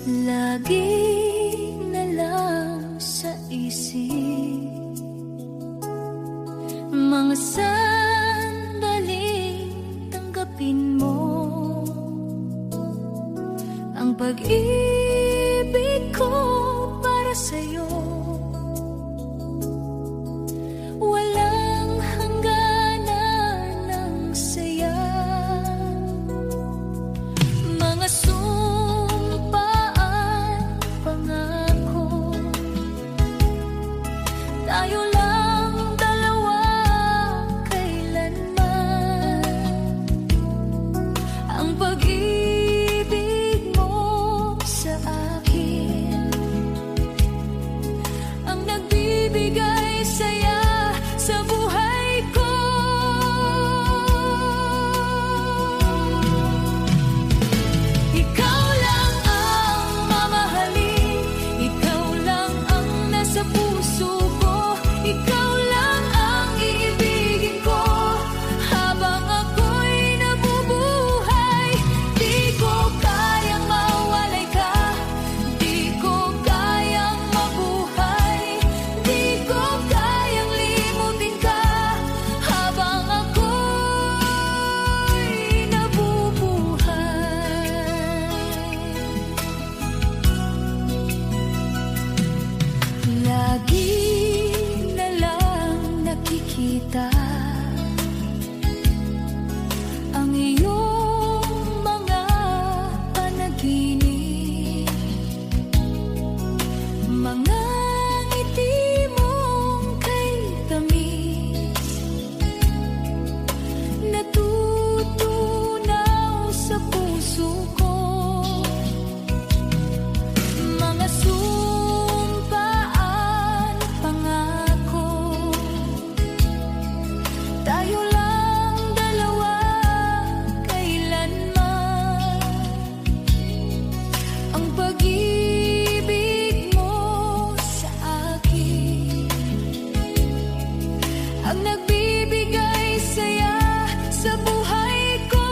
Lagi na lang sa isip mga sandaling tanggapin mo ang pag-ibig ko para sa'yo. Walang hangganan ng saya, mga sumpaan, pangako. Tayo lang dalawa kailanman. Ang pag-ibig mo sa akin ang nagbibigay saya sa buhay ko. Ikaw lang ang mamahalin, ikaw lang ang nasa puso ko, ikaw lang ang iibigin ko habang ako'y nabubuhay. Di ko kayang mawalay ka, di ko kayang mabuhay, di ko kayang limutin ka habang ako'y nabubuhay. Lagi na lang nakikita ang iyong mga panaginip, mga ngiti mong kay tamis, natutunaw sa puso ko. Mga sumpaan, pangako. Tayo lang dalawa kailanman. Ang pag-ibig mo sa akin ang nagbibigay saya sa buhay ko.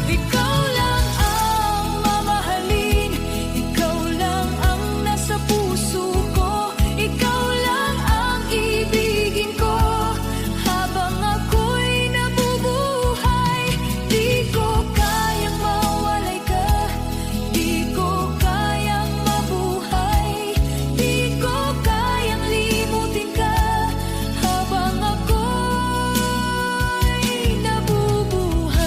Ikaw lang ang mamahalin, ikaw lang ang nasa puso ko, ikaw lang ang iibigin ko habang ako'y nabubuhay. Di ko kayang mawalay ka, di ko kayang mabuhay, di ko kayang limutin ka habang ako'y nabubuhay.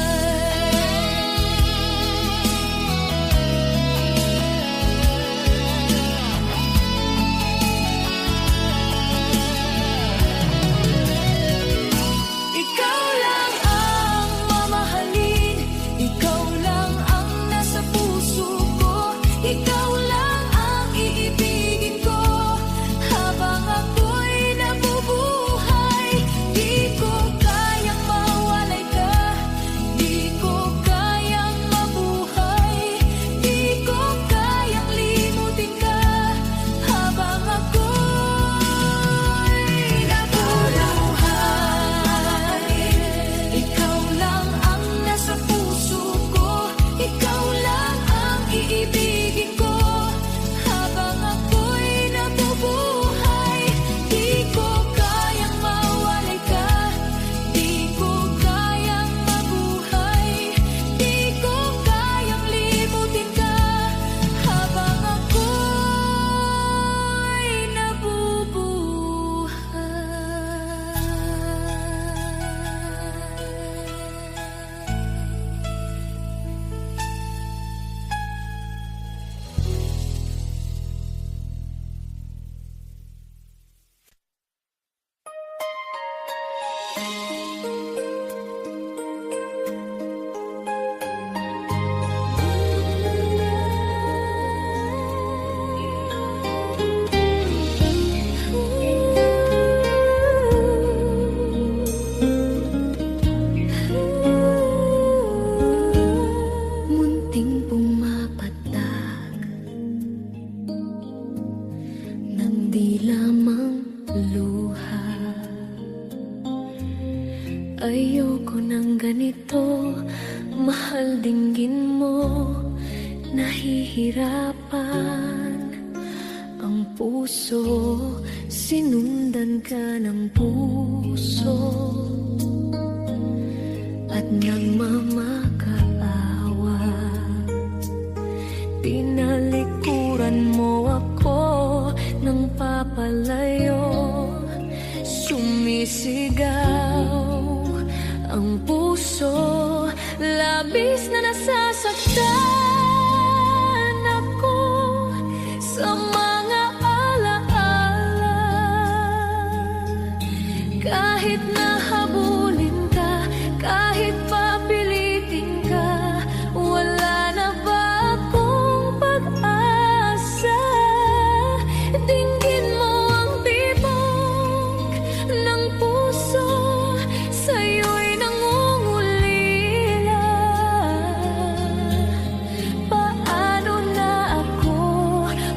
Ikaw lang ang mamahalin, ikaw lang ang nasa puso ko, ikaw lang ang iibigin ko habang ako'y nabubuhay. Di ko kayang mawalay ka, di ko kayang mabuhay, di ko kayang limutin ka habang ako'y nabubuhay. Ikaw lang ang nasa puso ko, ikaw lang ang iibigin ko habang ako'y nabubuhay. Di ko kayang mawalay ka, di ko kayang mabuhay, di ko kayang limutin ka habang ako'y nabubuhay. nahihirapan ang puso, sinundan ka ng puso at nagmamakaawa. Tinalikuran mo ako ng papalayo, sumisigaw ang puso, labis na nasasaktan ako sa mga alaala. Kahit nahabulin ka, kahit papilitin ka, wala na ba akong pag-asa? Dinggin mo ang tibok ng puso, sa'yo'y nangungulila. Paano na ako?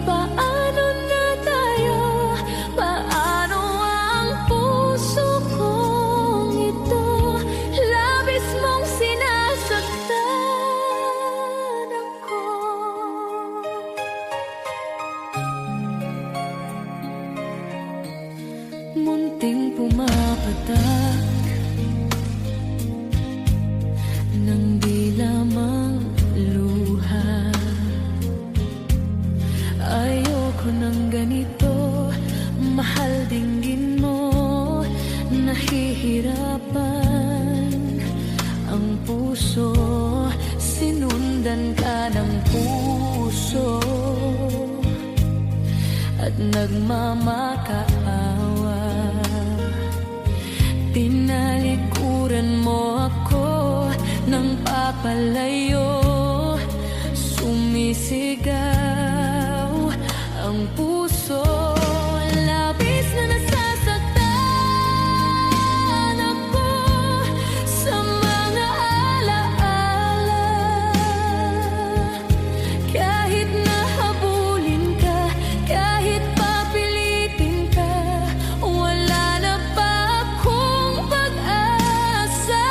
Paano na tayo? Paano ang puso kong ito? Labis mong sinasaktan ako. Munting pumapatak ng di lamang luha. Ayoko ng ganito, mahal, dinggin mo. Nahihirapan ang puso, sinundan ka ng puso at nagmamakaawa. Tinalikuran mo ako ng papalayo, sumisigaw ang puso, labis na nasasaktan ako sa mga alaala. Kahit nahabulin ka, kahit papilitin ka, wala na ba akong pag-asa?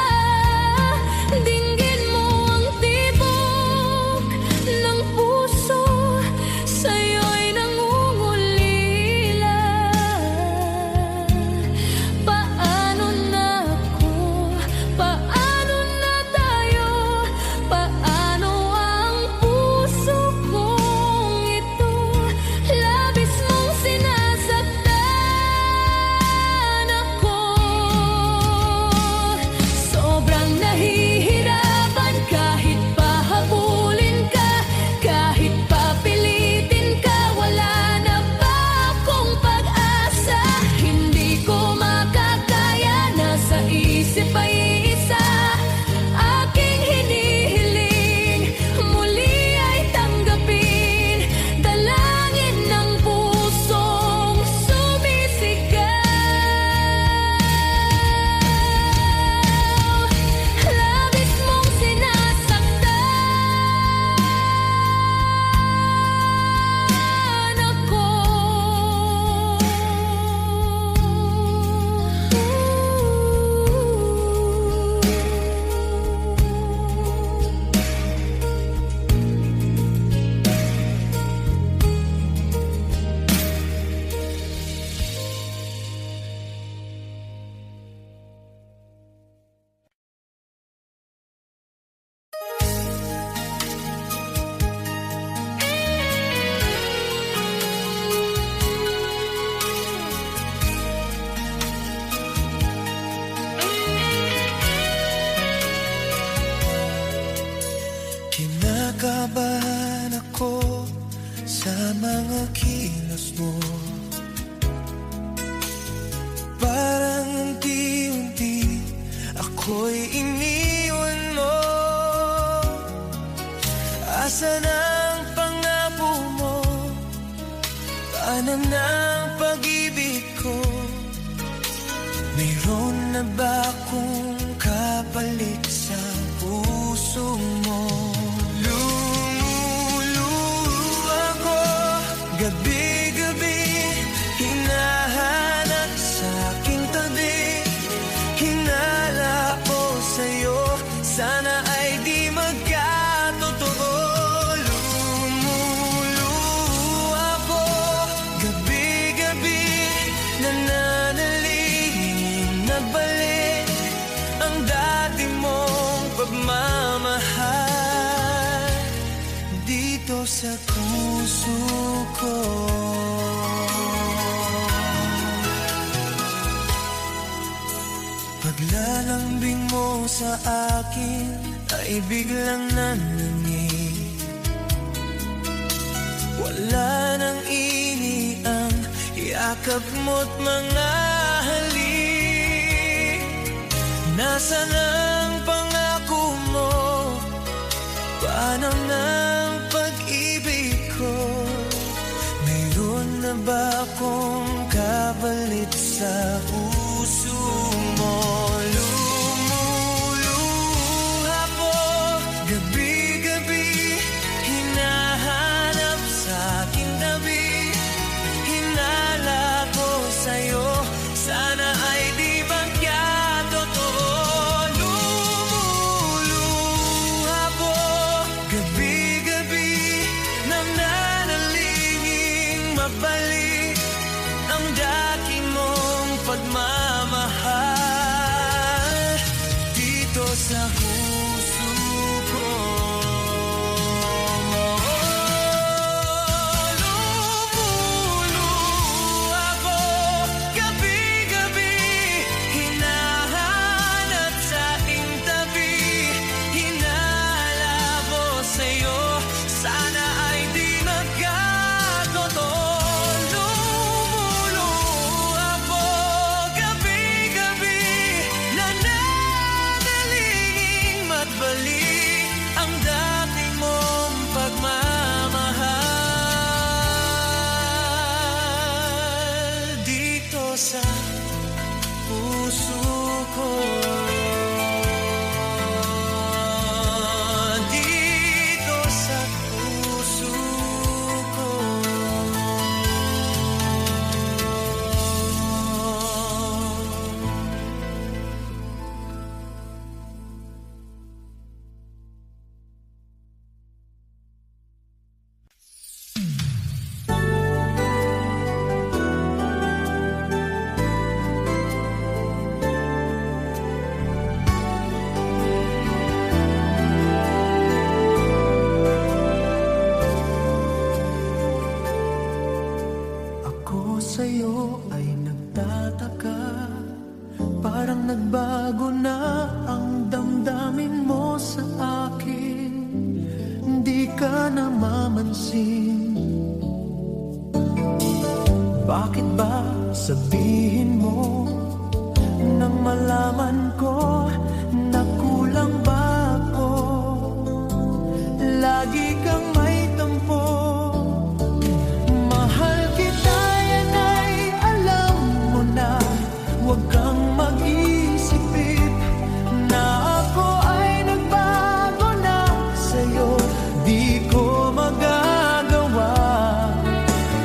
Dinggin mo ang tibok ng puso, sa'yo'y nangungulila. Paano na ako? Paano na tayo? Paano ang puso kong ito? Labis mong sinasaktan ako. Sobrang nahihirapan, kahit pahabulin ka, kahit papilitin ka, wala na ba akong pag-asa? Hindi ko makakaya, nasa isip ay isa, aking hinihiling, muli ay tanggapin, dalangin ng pusong sumisigaw. Labis mong sinasaktan ako. Kinakabahan ako sa mga kilos mo, parang unti-unti ako'y iniwan mo. Asan ang pangako mo? Paano na ang pag-ibig ko? Mayroon na ba akong kapalit sa puso mo? Lumuluha ko gabi-gabi, hinahanap sa aking tabi. Hinala ko sa'yo, sana ay di magkatotoo. Lumuluha dito sa puso ko. Paglalambing mo sa akin ay biglang nanangin. Wala nang ini ang yakap mo't mga halik. Nasaan ang pangako mo? Paano ng pag-ibig ko? Mayroon na ba akong kapalit sa puso mo? Lumuluha ko gabi-gabi, hinahanap sa aking tabi. Hinala ko sa'yo, sana ay di magkatotoo. Lumuluha ko gabi-gabi, nananalingin mabalik ang dati mong pagmamahal dito sa puso ko. Lumuluha ko gabi-gabi, hinahanap sa aking tabi. Hinala ko sa'yo, sana ay di magkatotoo. Lumuluha ko gabi-gabi, nananalingin magbalik ang dati mong pagmamahal dito sa puso ko. Dito sa puso ko. Ako sa'yo ay nagtataka, parang nagbago na ang damdamin mo sa akin. Hindi ka namamansin. Bakit ba sabihin mo nang malaman ko na kulang ba ako? Lagi kang may tampo. Mahal kita, yan ay alam mo na. Huwag kang mag-isipit na ako ay nagbago na sa'yo. Di ko magagawa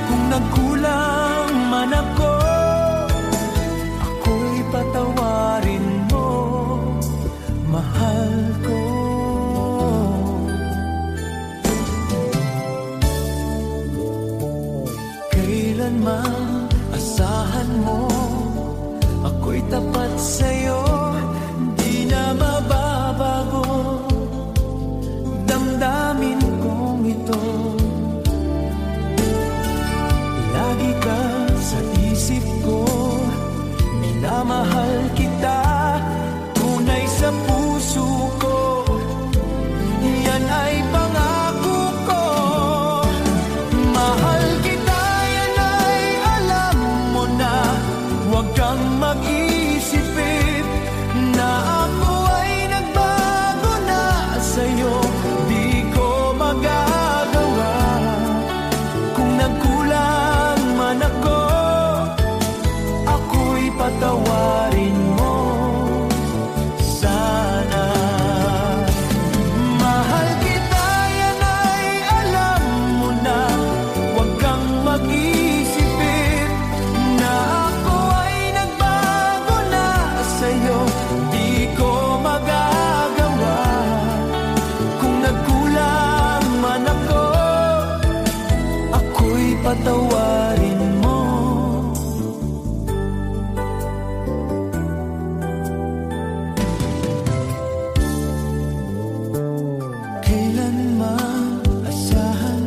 kung nagkulang man ako. Ako'y patawarin mo, mahal ko. Kailanman asahan mo, ako'y tapat sa'yo, di na mababago damdamin kong ito. Lagi ka sa isip ko, minamahal kita, tunay sa puso ko. Yan ay pangako ko. Mahal kita, yan ay alam mo na. Huwag kang mag-isipit na ako ay nagbago na sa'yo. Di ko magagawa kung nagkulang man ako. Ako'y patawarin mo sana. Mahal kita, yan ay alam mo na. Huwag kang mag-isipit na ako ay nagbago na sa'yo. Di ko magagawa kung nagkulang man ako. Ako'y patawarin mo. Kailanman asahan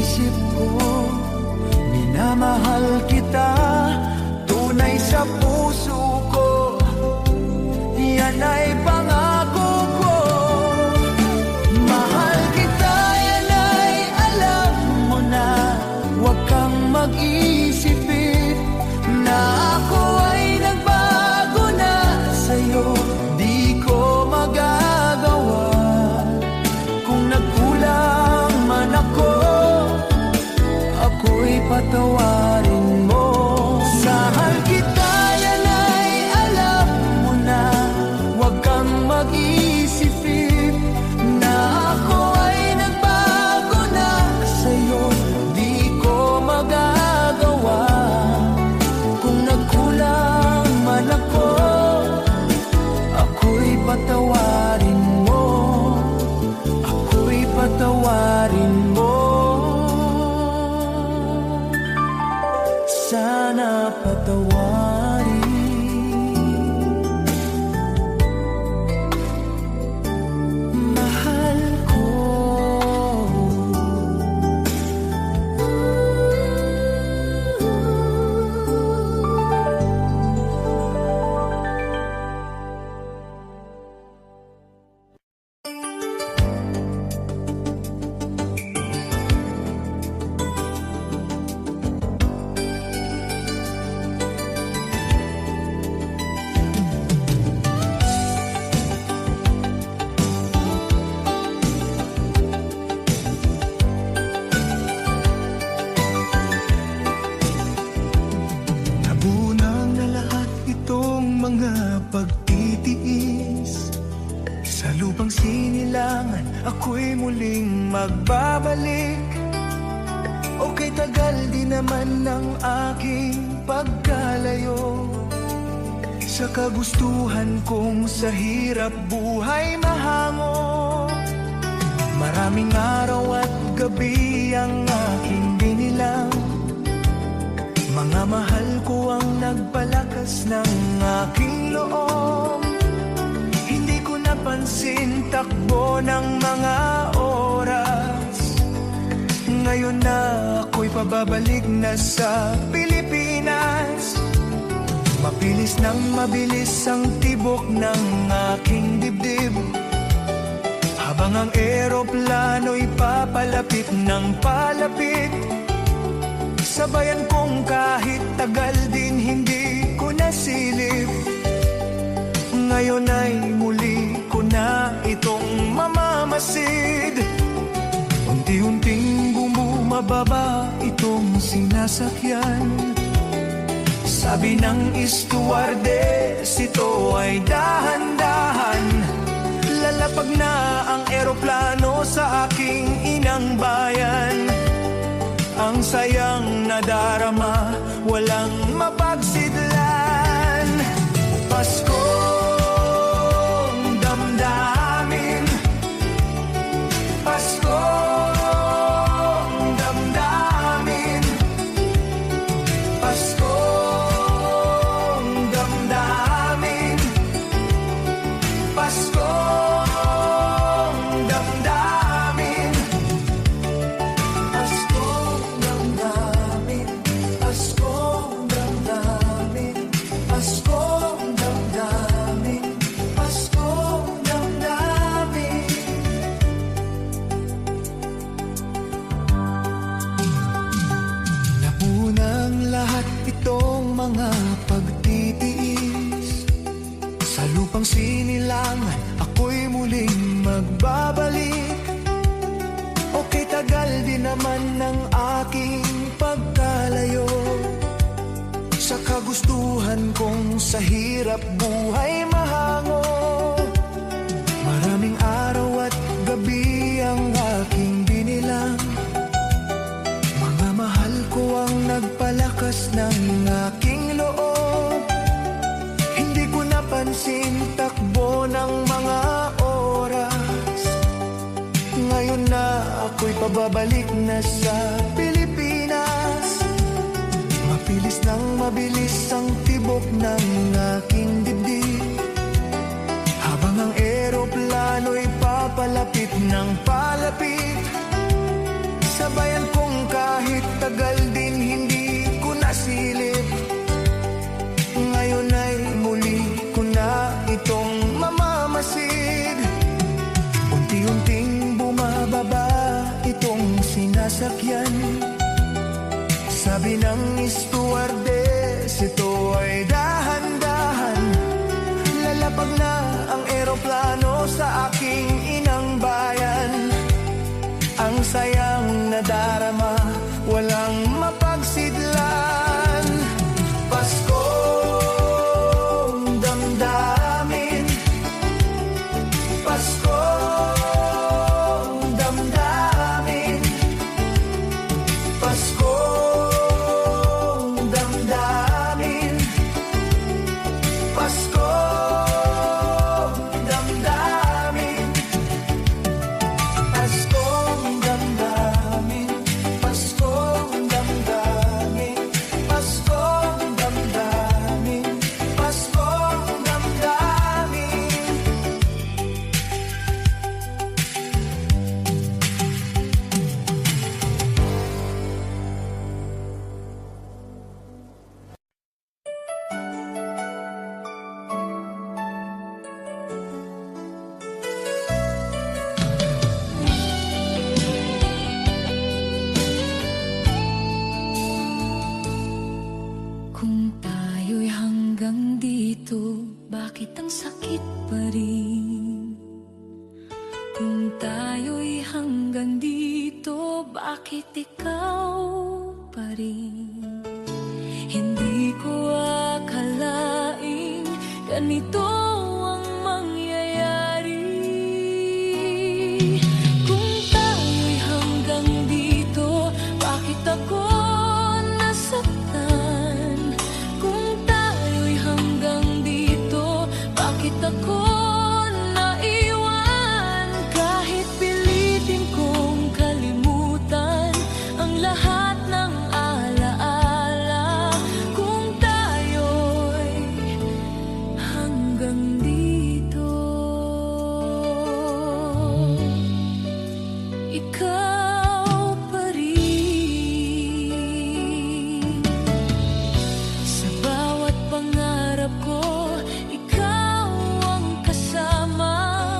isip ko, minamahal kita, tunay sa puso ko, yan ay pangako ko. Mahal kita, yan ay alam mo na, huwag kang mag-isipin na ako ay nagbago na sa'yo. Di ko magagawa kung nagkulang man ako, ako'y patawarin mo. Mahal kita, yan ay alam mo na, huwag kang mag-isipin na ako ay nagbago na sa'yo. Di ko magagawa kung nagkulang man ako, ako'y patawarin mo, ako'y patawarin mo. Sana patawarin mahal ko. Nabunang na lahat itong mga pagtitiis, sa lupang sinilangan ako'y muling magbabalik. Okay, tagal di naman ng aking pagkalayo sa kagustuhan kong sa hirap buhay mahango. Maraming araw at gabi ang aking binilang, mga mahal ko ang nagpalakas ng aking loob. Hindi ko napansin takbo ng mga oras, ngayon na ako'y pababalik na sa Pilipinas. Mabilis nang mabilis ang tibok ng aking dibdib, habang ang eroplano'y papalapit ng palapit. Sabayan kong kahit tagal din hindi ko nasilip, ngayon ay muli ko na itong mamamasid. Unti-unting bumababa itong sinasakyan, sabi ng stewardess, ito ay dahan-dahan. Lalapag na ang eroplano sa aking inang bayan. Ang sayang nadarama, walang mapagsidlan. Paskong damdamin, Paskong damdamin, Paskong damdamin, Paskong damdamin, Paskong damdamin, Paskong damdamin, Paskong damdamin, Paskong damdamin. Napunang lahat itong mga pagtitiis, sa lupang sinilangan ako'y muling magbabalik. Okay, tagal din naman ng aking pagkalayo sa kagustuhan kong sa hirap buhay mahango. Maraming araw at gabi ang aking binilang, mga mahal ko ang nagpalakas ng aking loob. Hindi ko napansin takbo ng mga oras, ngayon na ako'y pababalik na sa Pilipinas. Mabilis nang mabilis ang tibok ng aking dibdib, habang ang eroplano'y papalapit ng palapit. Sabayan kong Sabi ng stewardess, ito ay dahan-dahan. Lalapag na ang eroplano sa aking inang bayan. Ang sayang nadarama, walang mapagsidlan. Paskong damdamin, Paskong damdamin, Paskong damdamin, Paskong damdamin, Paskong damdamin, Paskong damdamin, Paskong damdamin, Paskong damdamin. Kung tayo'y hanggang dito, bakit ang sakit pa rin? Kung tayo'y hanggang dito, bakit ikaw pa rin? Hindi ko akalaing ganito ang mangyayari. Kung tayo'y hanggang dito, bakit ako nasaktan? Kung tayo'y hanggang dito, bakit ako naiwan? Kahit pilitin kong kalimutan ang lahat ng alaala, kung tayo'y hanggang dito, ikaw pa rin. Sa bawat pangarap ko, ikaw ang kasama.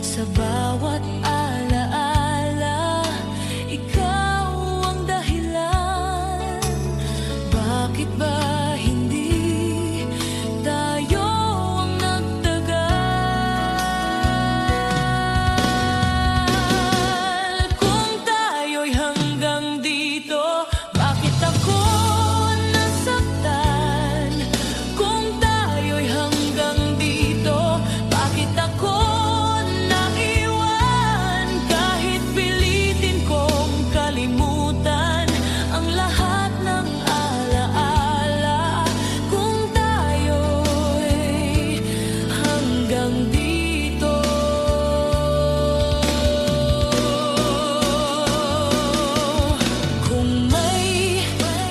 Sa bawat alaala, ikaw ang dahilan. Bakit ba hindi tayo ang nagtagal? Kung tayo'y hanggang dito, bakit ako nasaktan? Kung tayo'y hanggang dito, bakit ako naiwan? Kahit pilitin kong kalimutan ang lahat ng alaala, kung tayo'y hanggang dito. Kung may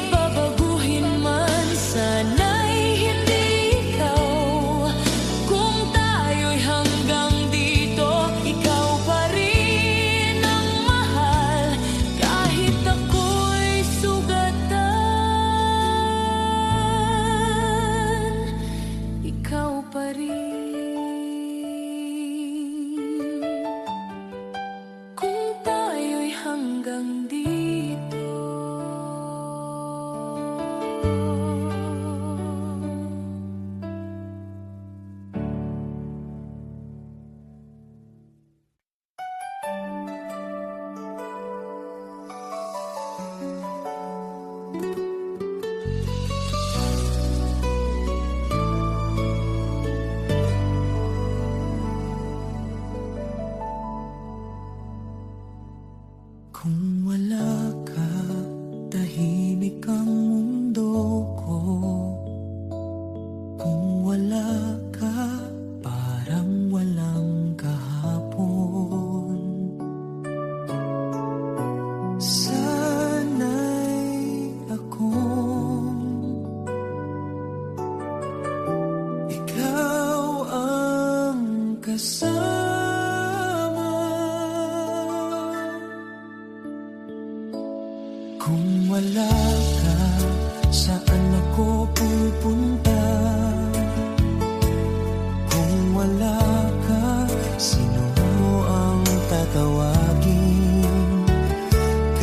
babaguhin man, sana'y hindi ikaw. Kung tayo'y hanggang dito, ikaw pa rin ang mahal. Kahit ako'y sugatan, ikaw pa rin. Kung tayo'y hanggang dito. Kung wala ka, tahimik ang mundo ko. Kung wala ka, parang walang kahapon. Sana'y akong ikaw ang kasama. Kung wala ka, saan ako pupunta? Kung wala ka, sino ang tatawagin?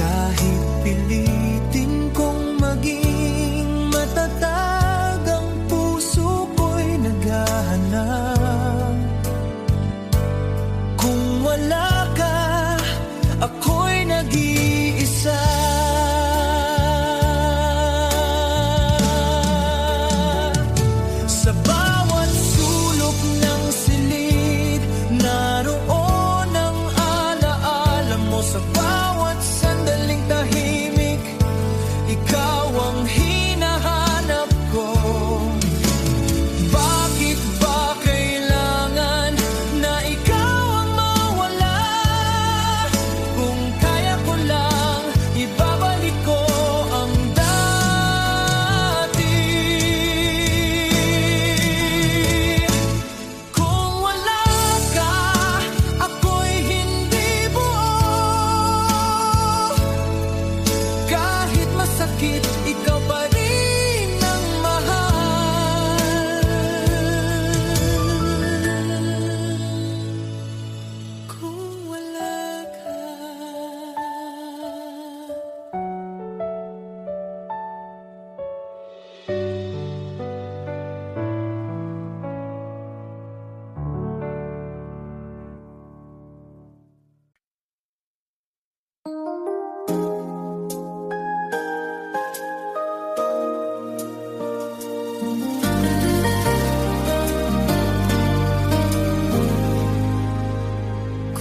Kahit pilitin kong bakit ikaw pa rin ang mahal? Kung wala ka,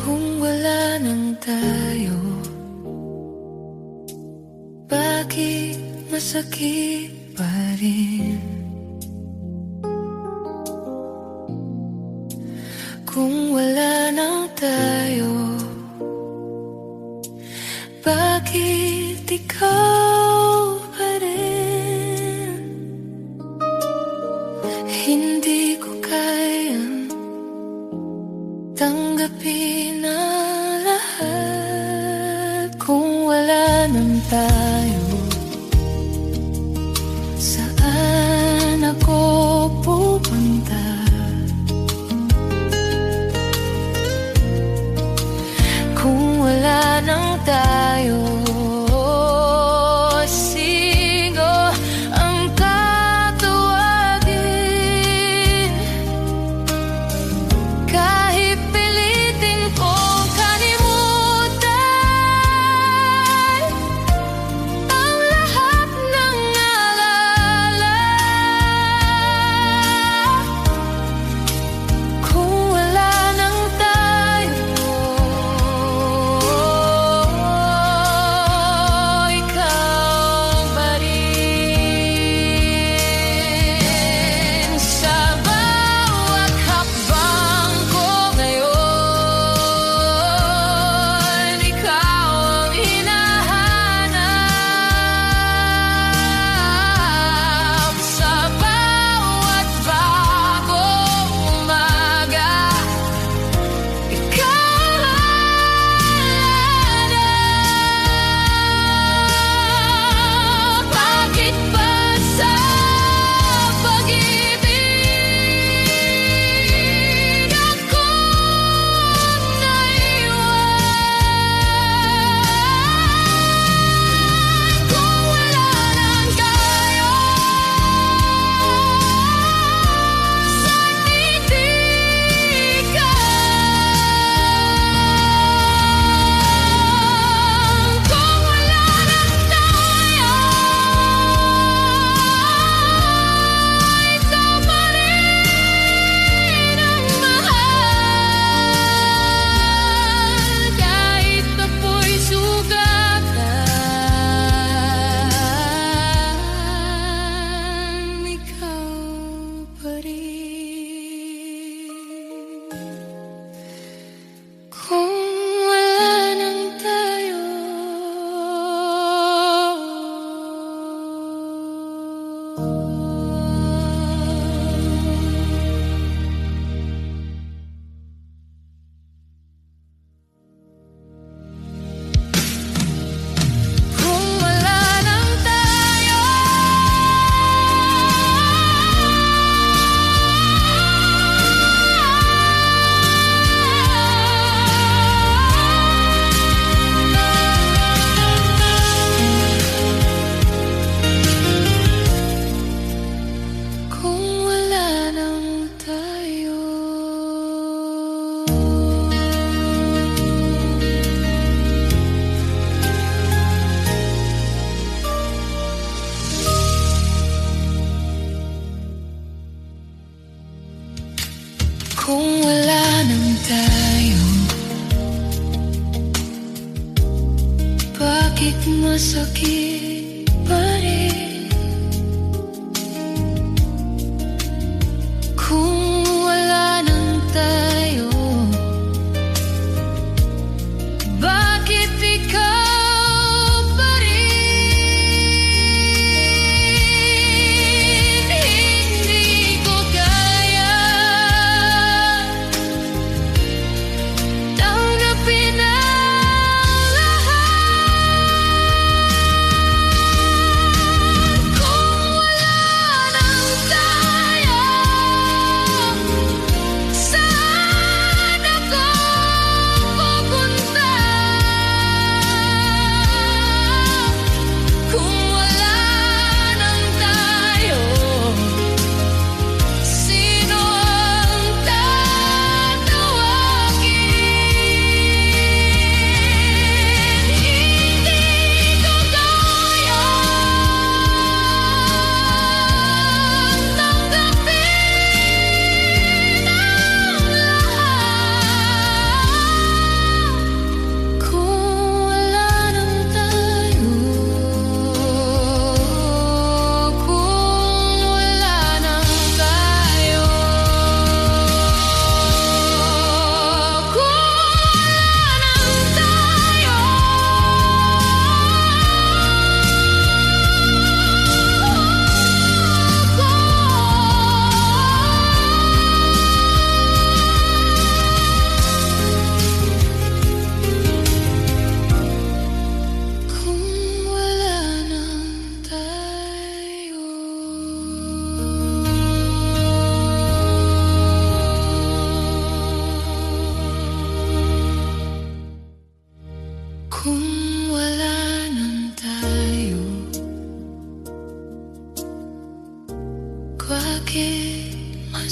kung wala nang tayo, bakit masakit pa rin? Kung wala nang tayo, bakit ikaw pa rin? Hindi ko kayang tanggapin ang lahat. Kung wala nang tayo, saan ako pupunta? Kung wala nang tayo, sino ang tatawagin? Kahit pilitin kong kalimutan ang lahat ng alala, kung wala nang tayo, ikaw pa rin. Sa bawat hakbang ko ngayon, ikaw ang hinahanap. Sa bawat bagong umaga, ikaw ang hanap. Bakit ba sa pag-ibig ako naiwan? Kung wala nang tayo, saan titigan? Kung wala nang tayo, ikaw pa rin ang mahal. Kahit ako'y sugatan, ikaw pa rin. Kung wala nang tayo, kung wala nang tayo, kung wala nang tayo. Kung wala nang tayo, bakit masakit pa rin? Kung wala nang tayo, bakit ikaw pa rin? Hindi ko kaya tanggapin ang lahat.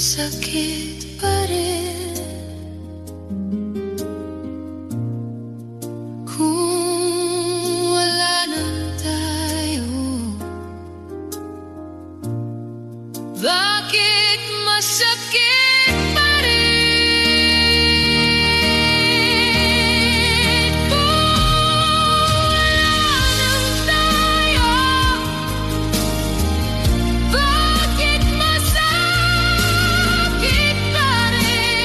Sakit pa rin kung wala na tayo. Bakit masakit pa rin kung wala na tayo? Bakit masakit pa rin?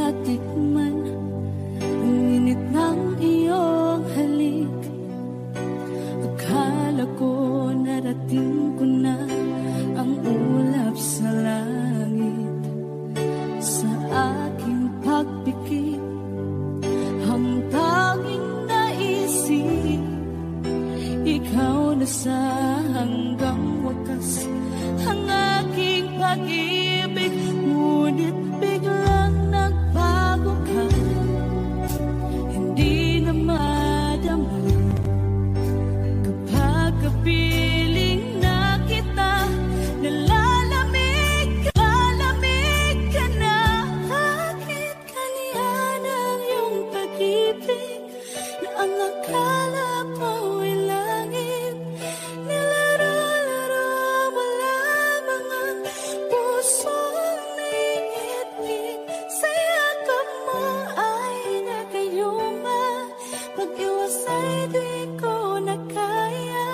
matikman ang init ng iyong halik. Akala ko narating ko na ang ulap sa langit. Sa aking pagpikit, ang tanging naisip, ikaw na sa hanggang wakas ang aking pag-ibig. Ngunit biglang nagbago ka, hindi na madama kapag kapiling na kita. Nalalamig ka na. Bakit kaniyan ang iyong pag-ibig na ang akala ko'y langit? Nilaro-laro mo lamang ang pusong naiinip. Sa yakap mo ay nagayuma, pag-iwas ay di ko na kaya.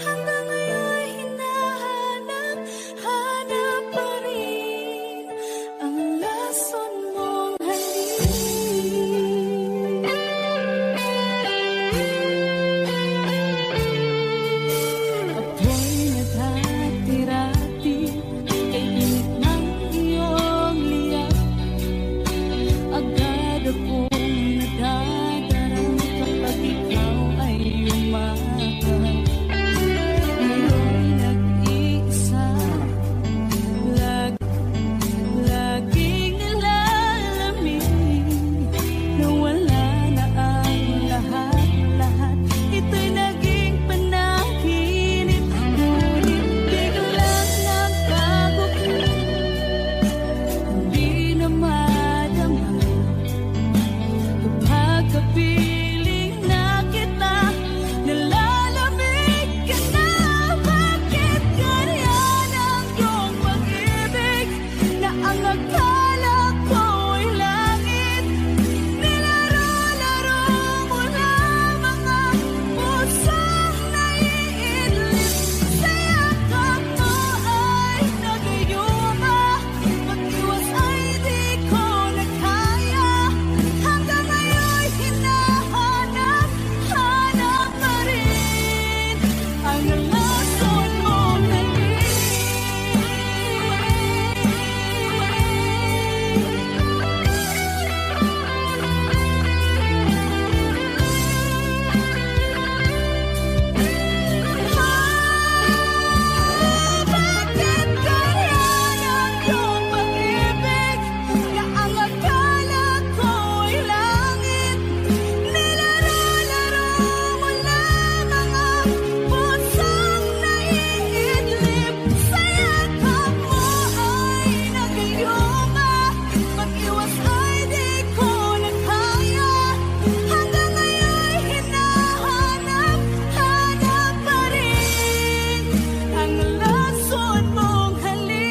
Hanggang ngayon hinahanap pa rin ang lason mong halik. Apoy na dati-rati, kay init ng iyong liyak. Agad akong nadadarang kapag ikaw ay umakap. Ngayon nag-iisa, laging nilalamig, na wala na ang lahat-lahat. Ito'y naging panaginip. Ngunit biglang nagbago ka, hindi na madama kapag kapiling na kita. Nalalamig ka na. Bakit ganyan ang iyong pag-ibig na ang akala ko'y langit? Nilaro-laro mo lamang ang pusong naiinip. Sa yakap mo ay nagayuma, pag-iwas ay di ko na kaya. Hanggang ngayon hinahanap pa rin ang lason mong halik. Bakit ganyan ang iyong pag-ibig na ang akala ko'y langit? Nilaro-laro mo lamang ang pusong naiidlip. Sa yakap mo ay nagayuma, pag-iwas ay di ko na kaya. Hanggang ngayon hinahanap pa rin ang lason mong halik.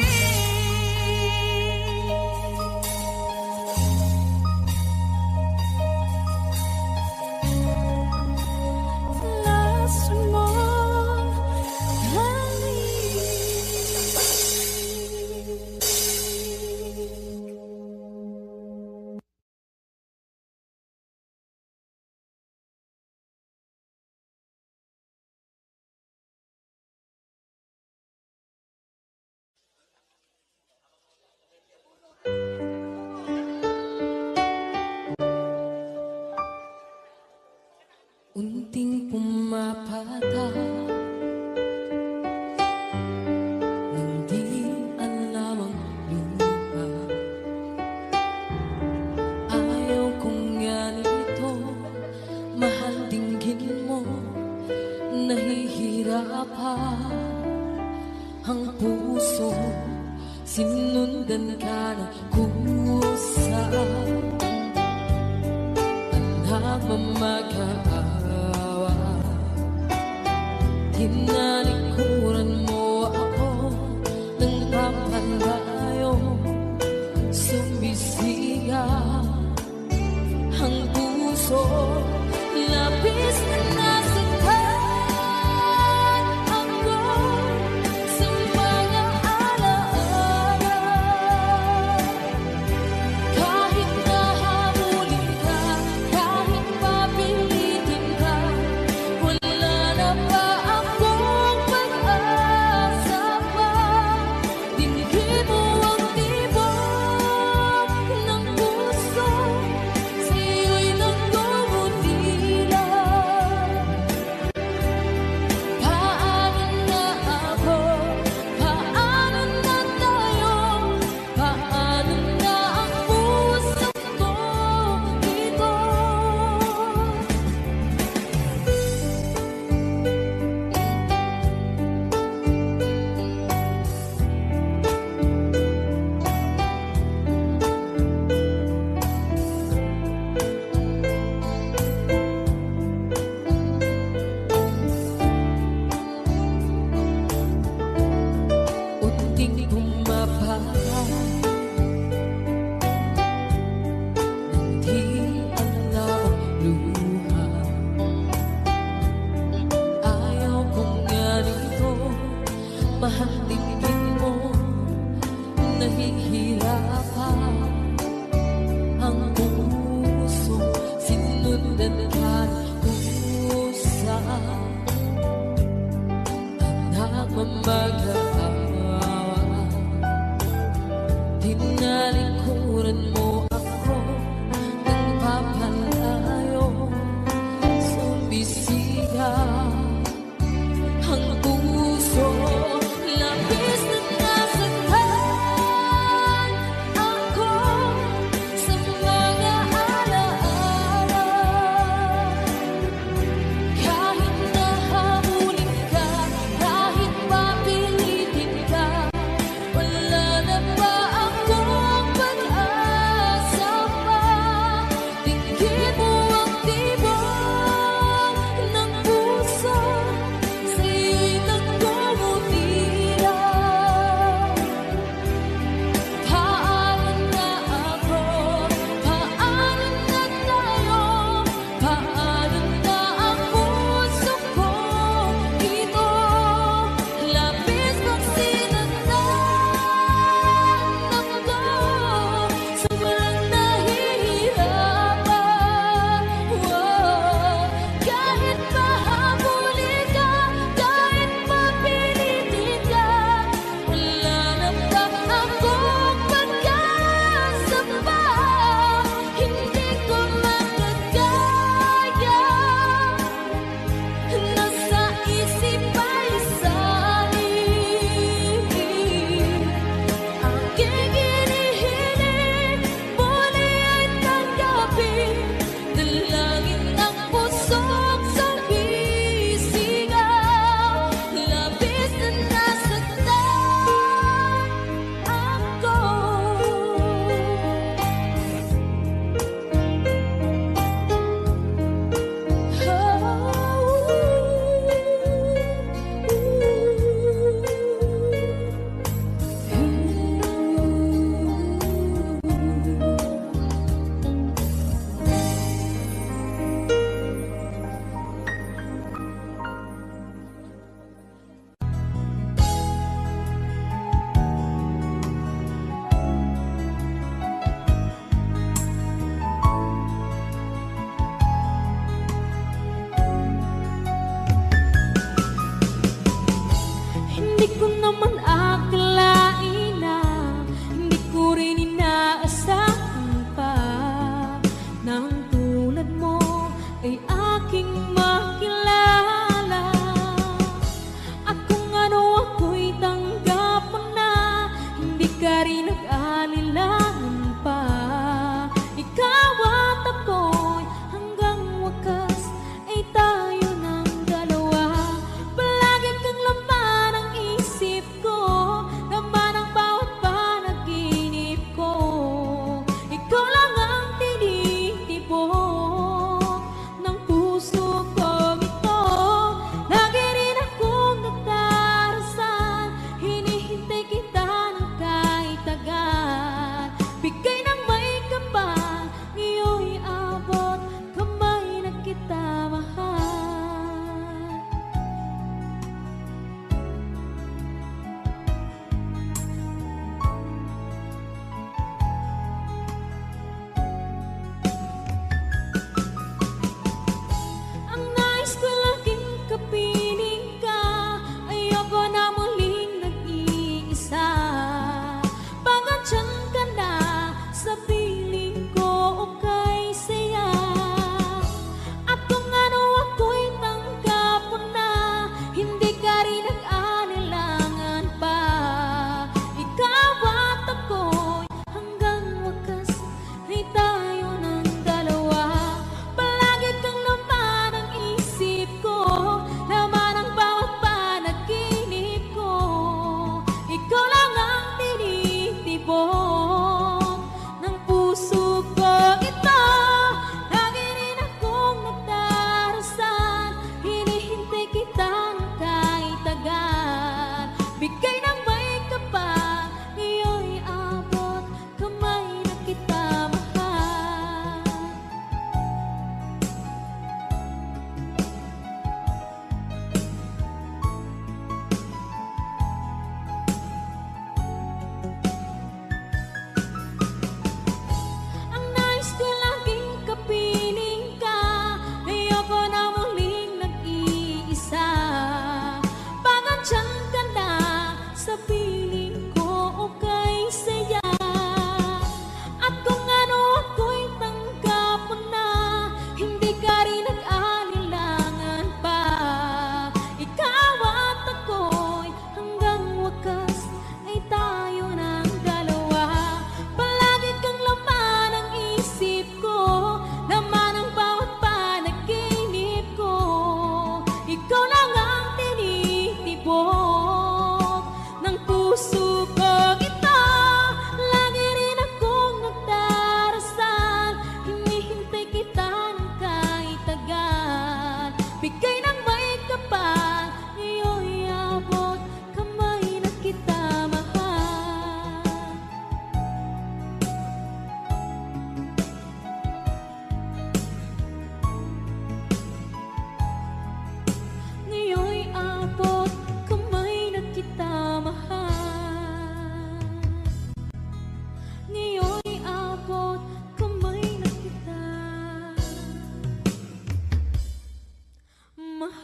Lason mong halik. Unting pumapatak nang di alam ang lupa. Ayaw kong ganito, mahal dinggin mo. Nahihirapan ang puso, sinundan ka na kusa. Anak mamag-aawa, hinalikuran mo ako ng papalayo. Sumisigaw ang puso, labis na nasaktan ako sa mga alaala. Kahit na dinggin mo, nahihirapan ang puso, sinundan ka kusa, nagmamagaawa. Tinalikuran mo ako, nagpapalayo, sumbisiya ang puso, labis na nasaktan ako sa mga alaala. Kahit nahabulin ka, kahit papilitin ka, wala na ba akong pag-asa pa? Tingin mo ang tibok ng puso, sa'yo'y nagkumutira. Paano na ako? Paano na tayo? Paano na ang puso ko? Ito, labis kang sinaktan ako, sobrang nahihirapan. Kahit pahabulin ka, kahit mapilitin ka, wala na ba akong pag-asa pa? Hindi ko makagaya, nasa isip ay saling aking hinihiling, muli ay tanggapin, dalangin ng puso't sumisigaw, labis na nasaktan ako. Hindi ko naman akalain na, hindi ko rin inaasahan pa, na ang tulad mo ay aking makilala. At kung ano ako'y tanggap mo na, hindi ka rin nag-alilangan pa. Ikaw at ako'y hanggang wakas ay tayo ng dalawa. Palagi kang laman ang isip ko, sa piling ko o kay saya. At kung ano ako'y tanggap mo na, hindi ka rin nag-alilangan pa. Ikaw at ako'y hanggang wakas ay tayo ng dalawa. Palagi kang laman ng isip ko, laman ng bawat panaginip ko. Ikaw lang ang tinitibok ng puso ko ito. Lagi rin akong nagdarasal, hinihintay kita ng kahit tagal. Bigay ng may kapal, ngayon'y abot kamay na kita mahal. Ngayon'y abot kamay na kita mahal. Ngayon'y abot kamay na kita mahal.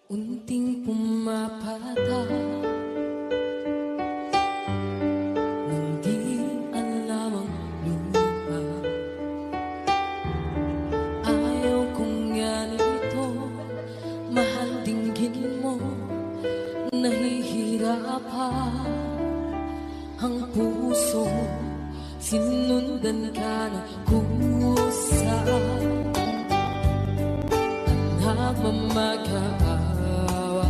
Unting pumapatak nang di alam ang lupa. Ayaw kong ganito, mahal dinggin mo, nahihirapan ang puso, sinundan ka ng kusa. Nagmamagaawa,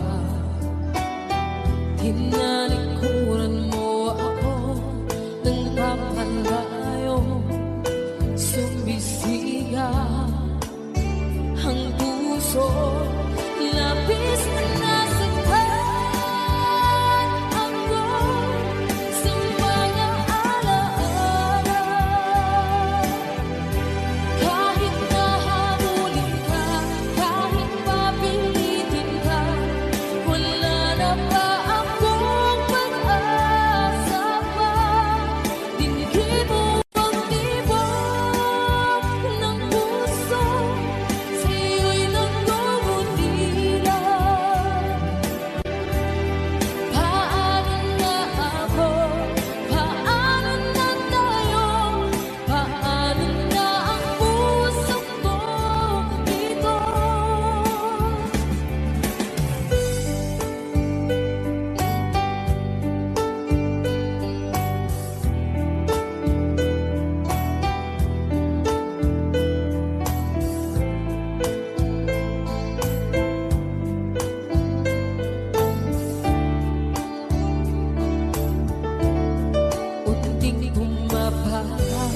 tinalikuran mo ako ng papalayo. Sumbisigaw ang puso, labis na nasaktan ako sa mga alaala. Kahit nahabulin ka, kahit papilitin ka, wala na ba akong pag-asa pa? Dinggin mo ang tibok ng puso, sa'yo'y nagmumutila. Paano na ako? Paano na tayo? Paano na ang puso ko dito? Unting pumapatak,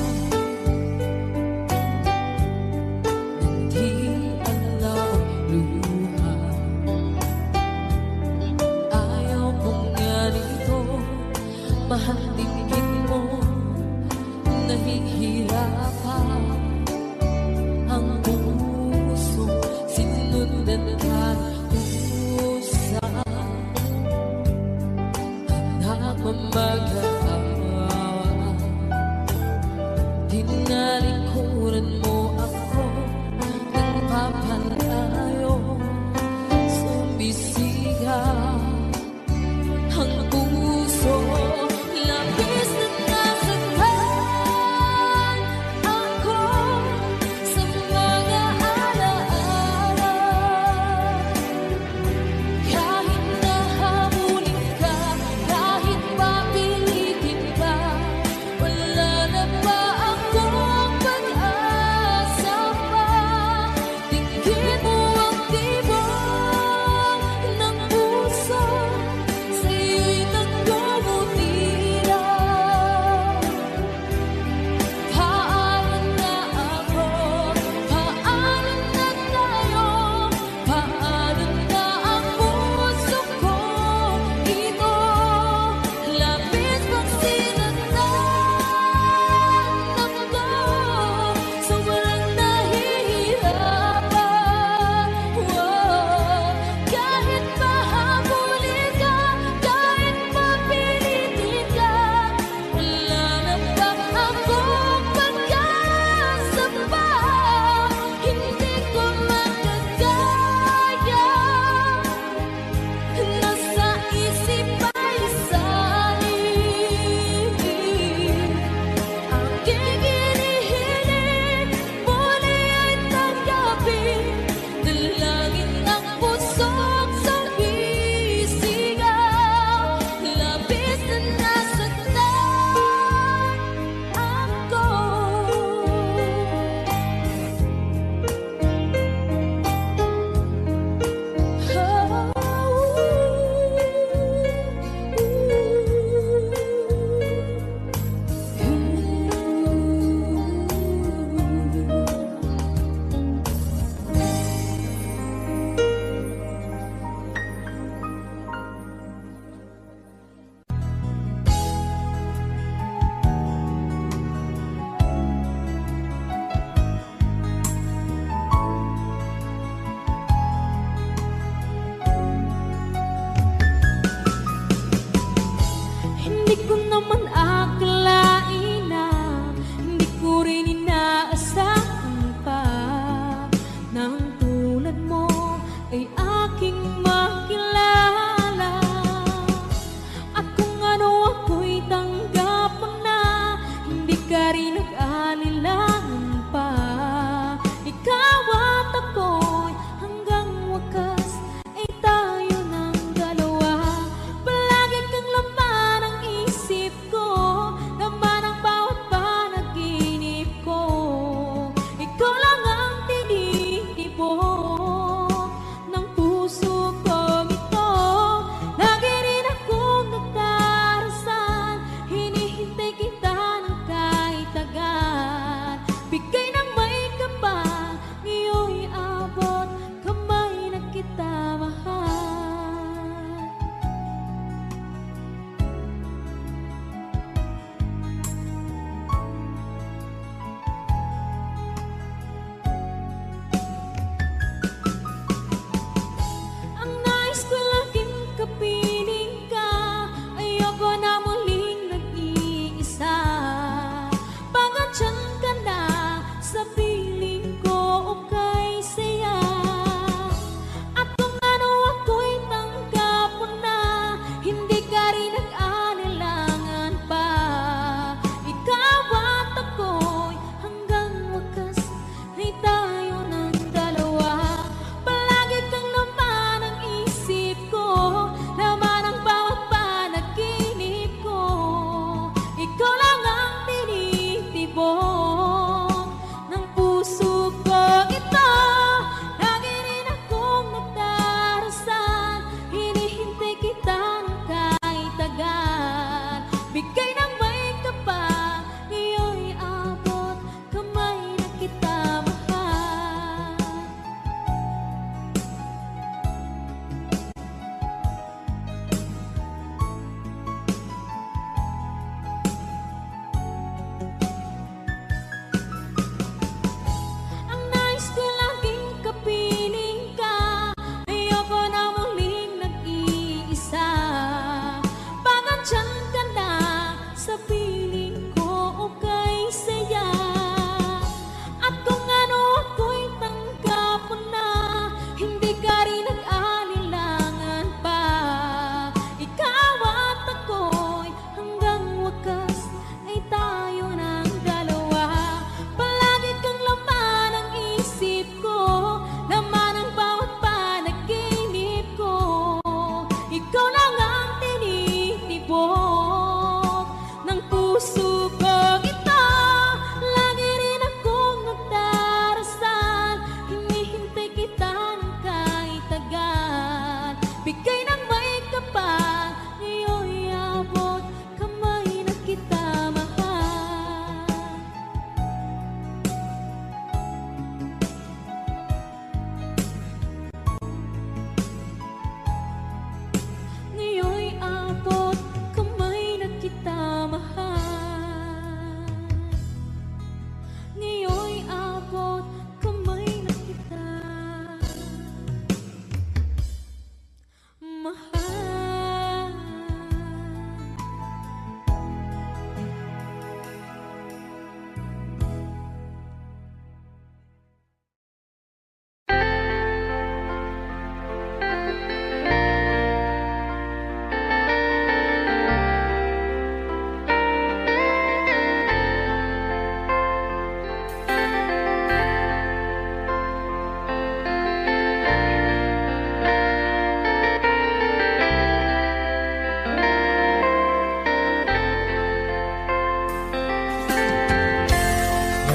hindi alam ang luha. Ayaw kong ganito, mahal dinggin mo, nahihirapan ang puso, sinundan ka ng kusa. Nagmamagaawa, tinalikuran mo ako ng papalayo. Sumbisigaw ang puso, labis na nasaktan ako sa mga alaala. Kahit nahabulin ka, kahit papilitin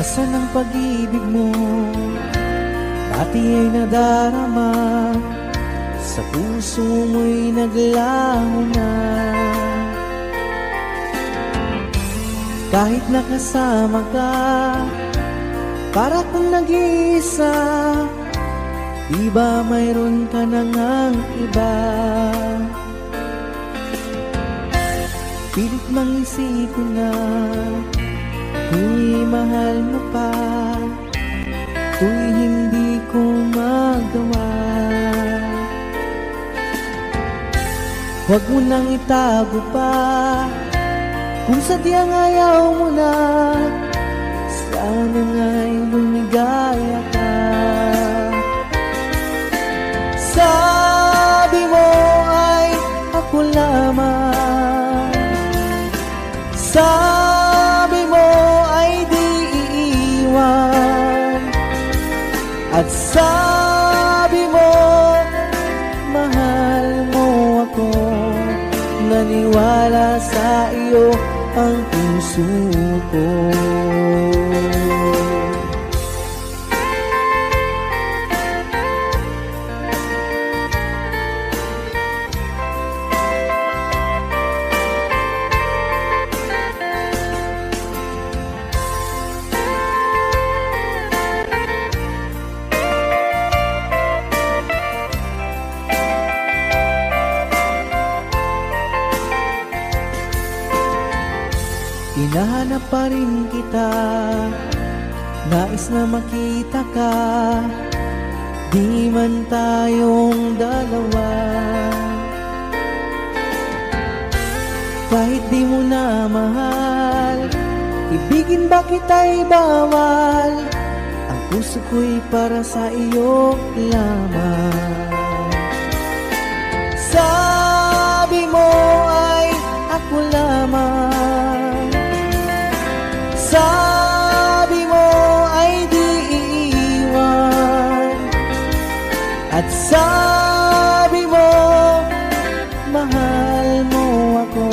Asan ang pag-ibig mo? Pati ay nadarama, sa puso mo'y naglaho na. Kahit nakasama ka, para kang nag-iisa, di ba mayroon ka na ngang iba? Pilit mang isipin na di mahal mo pa, to'y hindi ko magawa. Huwag mo nang itago pa, kung sadyang ayaw mo na, sana nga'y lumigaya ka. Sabi mo ay ako lamang, sabi mo ay di iiwan, at sabi mo mahal mo ako. Naniwala sa iyo ang puso ko. Hinahanap pa rin kita, nais na makita ka, di man tayong dalawa. Kahit di mo na mahal, ibigin ba kita'y bawal, ang puso ko'y para sa iyo lamang. Sabi mo ay ako lamang, sabi mo ay di iiwan, at sabi mo mahal mo ako.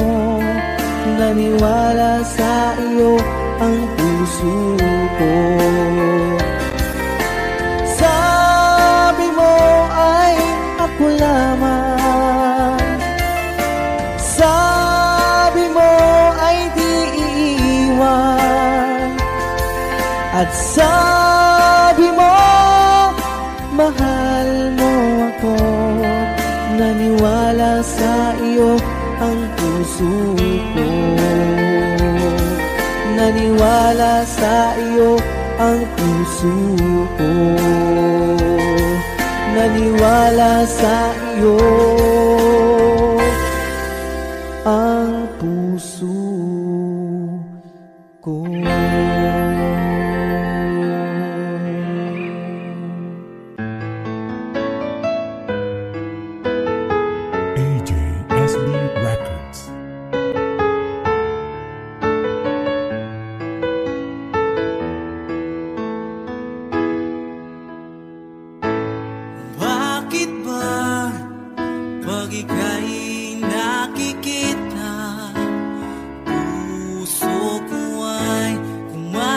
Naniwala sa iyo ang puso ko. Sabi mo ay ako lamang, sabi mo ay di iiwan, at sabi mo mahal mo ako. Naniwala sa iyo ang puso ko. Naniwala sa iyo ang puso ko. Naniwala sa iyo ang puso ko. AJSB Records. Bakit ba pag ika'y nakikita, puso ko ay kumakalma?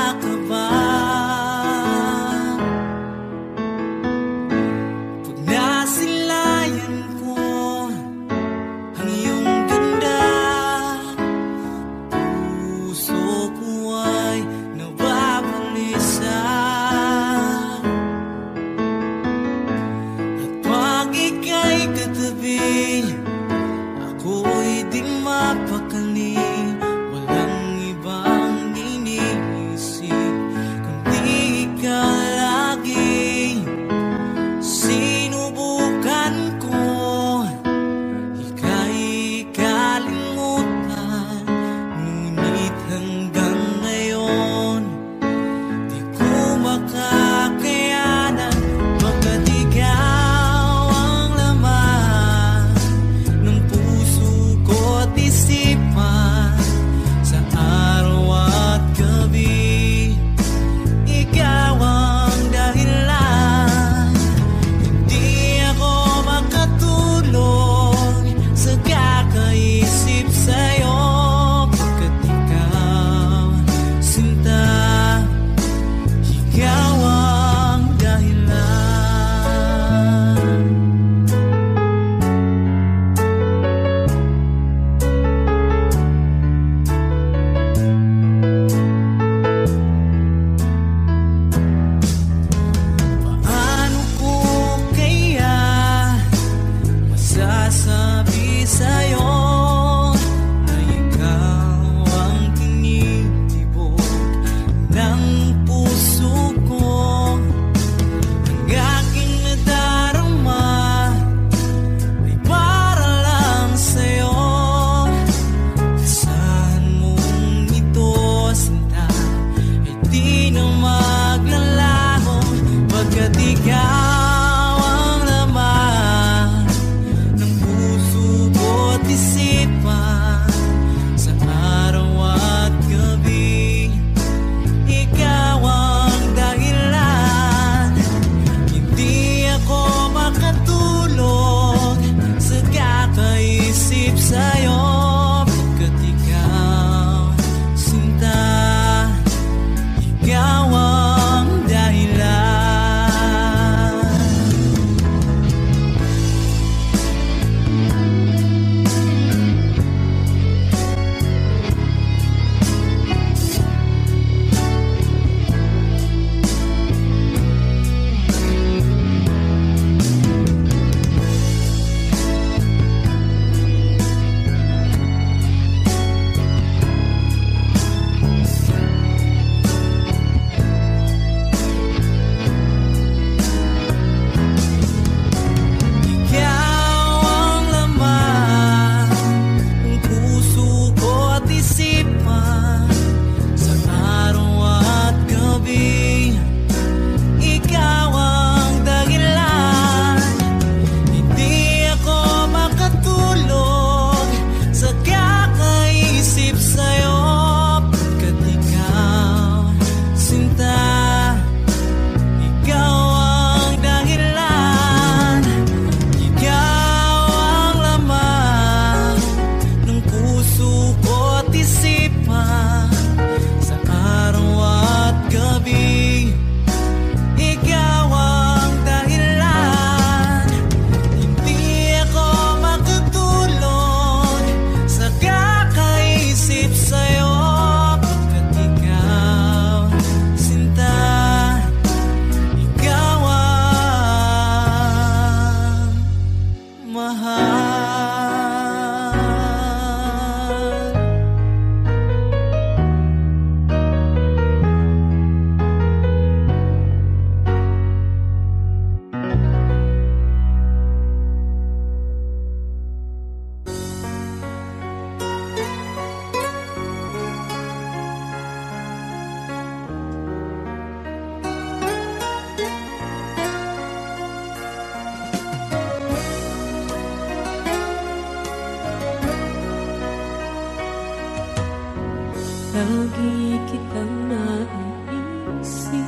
Lagi kitang naiisip,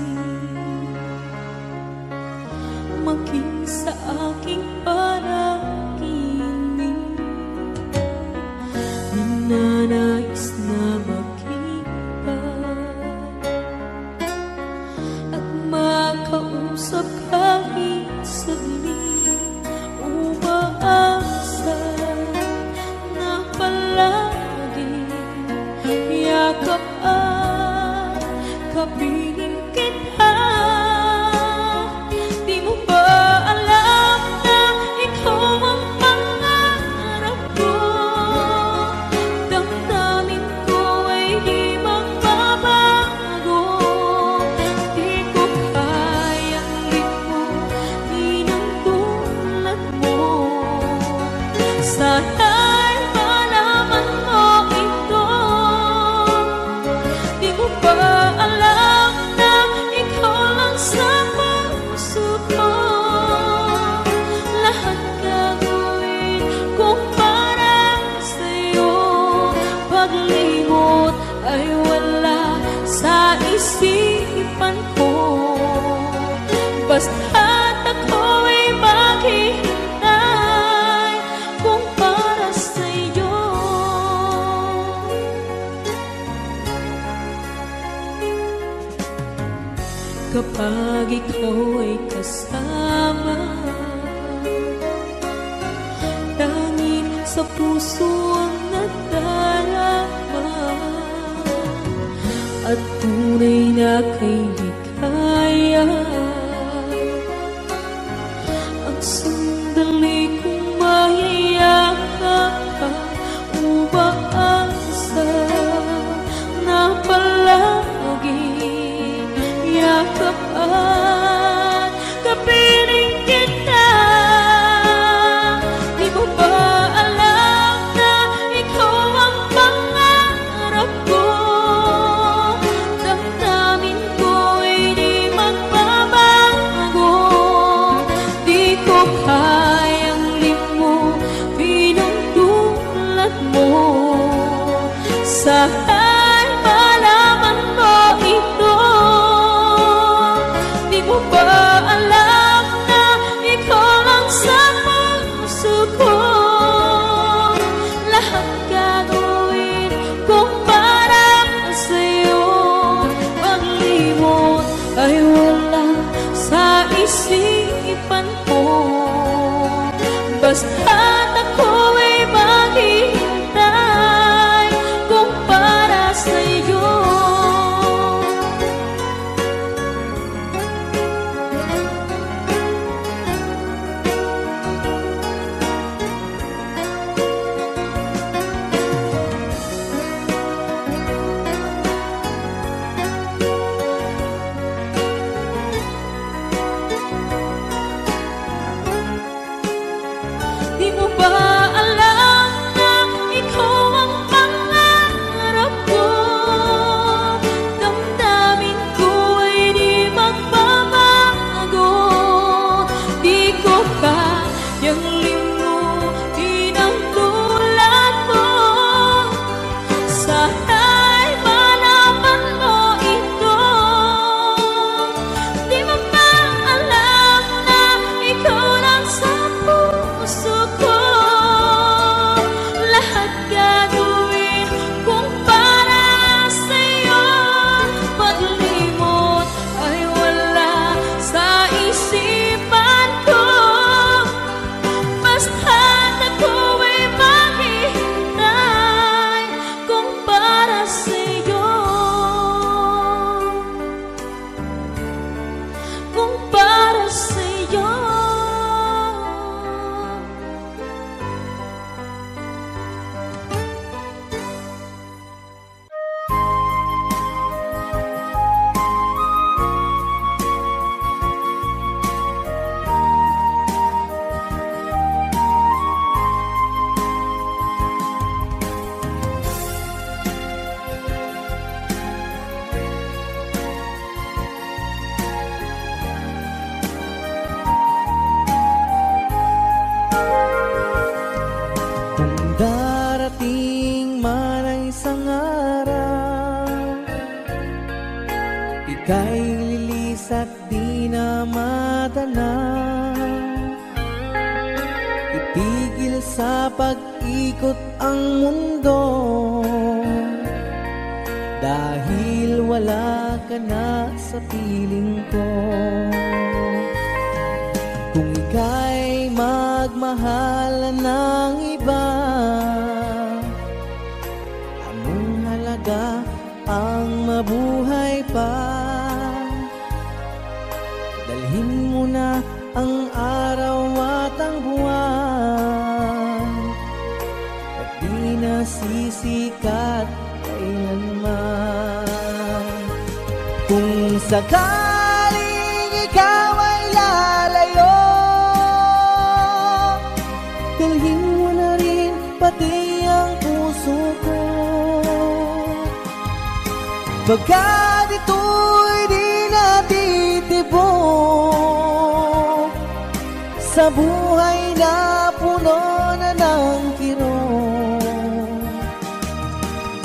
maging sa aking panaginip. Ninanais na makita at makausap kahit saglit. Umaasa na palagi yakap at kapiling kita. Di mo ba alam na ikaw ang pangarap ko? Damdamin ko ay di magbabago. Di ko kayang limutin ang tulad mo. Sana'y malaman mo ito. Di mo ba alam na ikaw lang sa puso ko? Lahat gagawin ko para sa'yo. Paglimot ay wala sa isipan ko. Basta't ako'y maghihintay kung para sa'yo. Kapag ikaw ay kasama, tanging sa puso ang nadarama, at tunay na kay ligaya. Ang sandali kong mayayakap ka, umaasa na palagi yakap at kapiling kita. Di mo ba alam na ikaw ang pangarap ko? Damdamin ko ay di magbabago. Di ko kayang limutin ang tulad mo. Sana'y malaman mo ito. Di mo ba alam na ikaw lang sa puso ko? Lahat gagawin kung para sa'yo. Paglimot ay wala sa isipan ko. Basta't ako'y maghihintay kung para mata na. Ipigil sa pag-ikot ang mundo, dahil wala ka na sa piling ko. Kung ika'y magmahal ng iba, anong halaga ang mabuhay pa? Dalhin mo na ang araw at ang buwan, at di na sisikat kailanman. Kung sakaling ikaw ay lalayo, dalhin mo na rin pati ang puso ko. Pagkat ito'y di natitibok sa buhay na puno na ng kirot,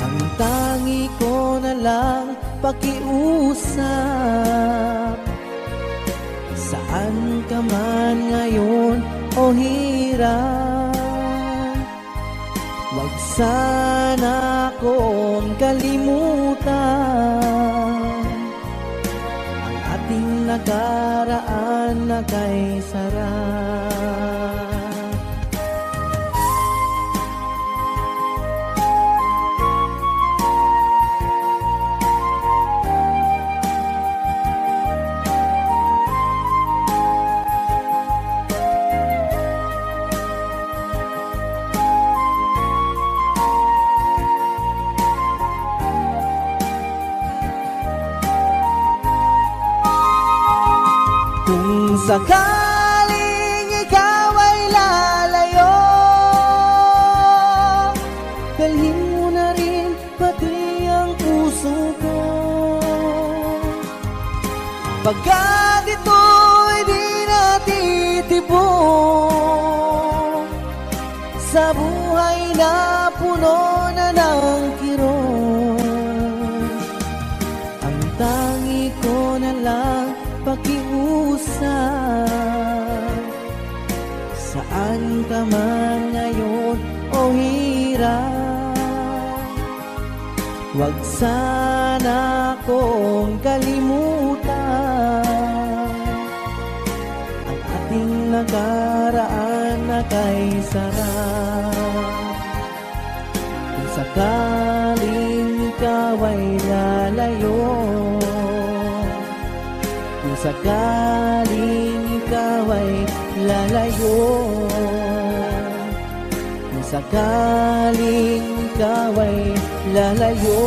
ang tangi ko na lang pakiusap. Saan ka man ngayon o hirap, wag sana akong kalimutan ang ating nakaraan na kay sarap. Kung sakaling ikaw ay lalayo, dalhin mo na rin pati ang puso ko. Pagkat ito'y di natitibok sa buhay na puno na ng kirot, ang tangi ko na lang pakiusap. Saan ka man ngayon o hirap, wag sana akong kalimutan ang ating nakaraan na kay sarap. Kung sakaling ikaw ay lalayo, kung sakaling ikaw ay lalayo, kung sakaling ikaw ay lalayo.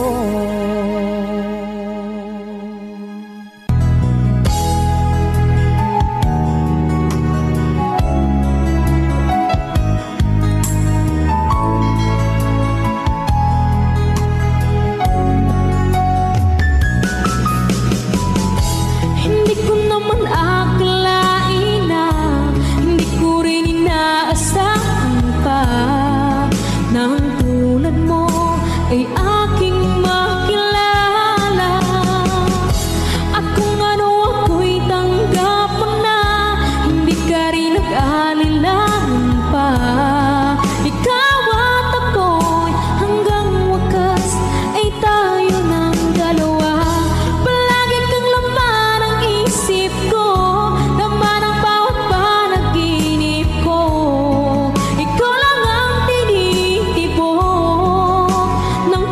Hindi ko naman akalain na hindi ko rin inaasahan pa na ang tulad mo ay aking makilala. At kung ano ako'y tanggap mo na, hindi ka rin nag-alilangan pa. Ikaw at ako'y hanggang wakas ay tayo ng dalawa. Palagi kang laman ang isip ko, laman ang bawat panaginip ko. Ikaw lang ang tinitibok ng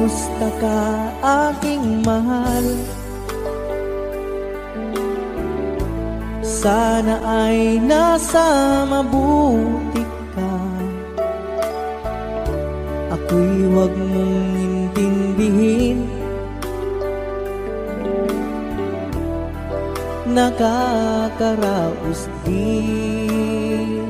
Kumusta ka, aking mahal? Sana ay nasa mabuti ka. Ako'y huwag mong intindihin, nakakaraos din.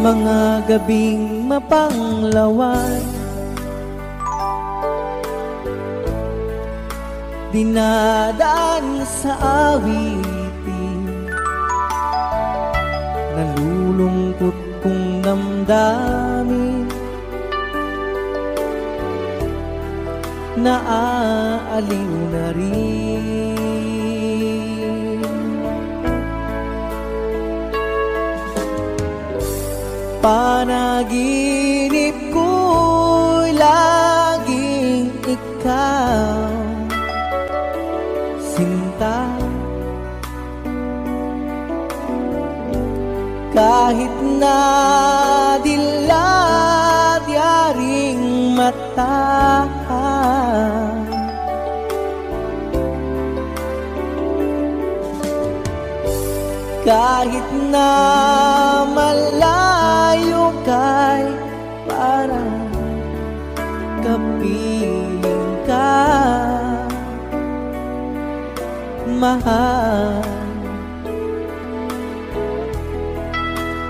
Mga gabing mapanglawan, dinadaan sa awitin, nalulungkot kong damdamin, naaaliw na rin. Panaginip ko'y laging ikaw, sinta. Kahit na dilat yaring mata, kahit na malayo kay parang kapiling ka, mahal.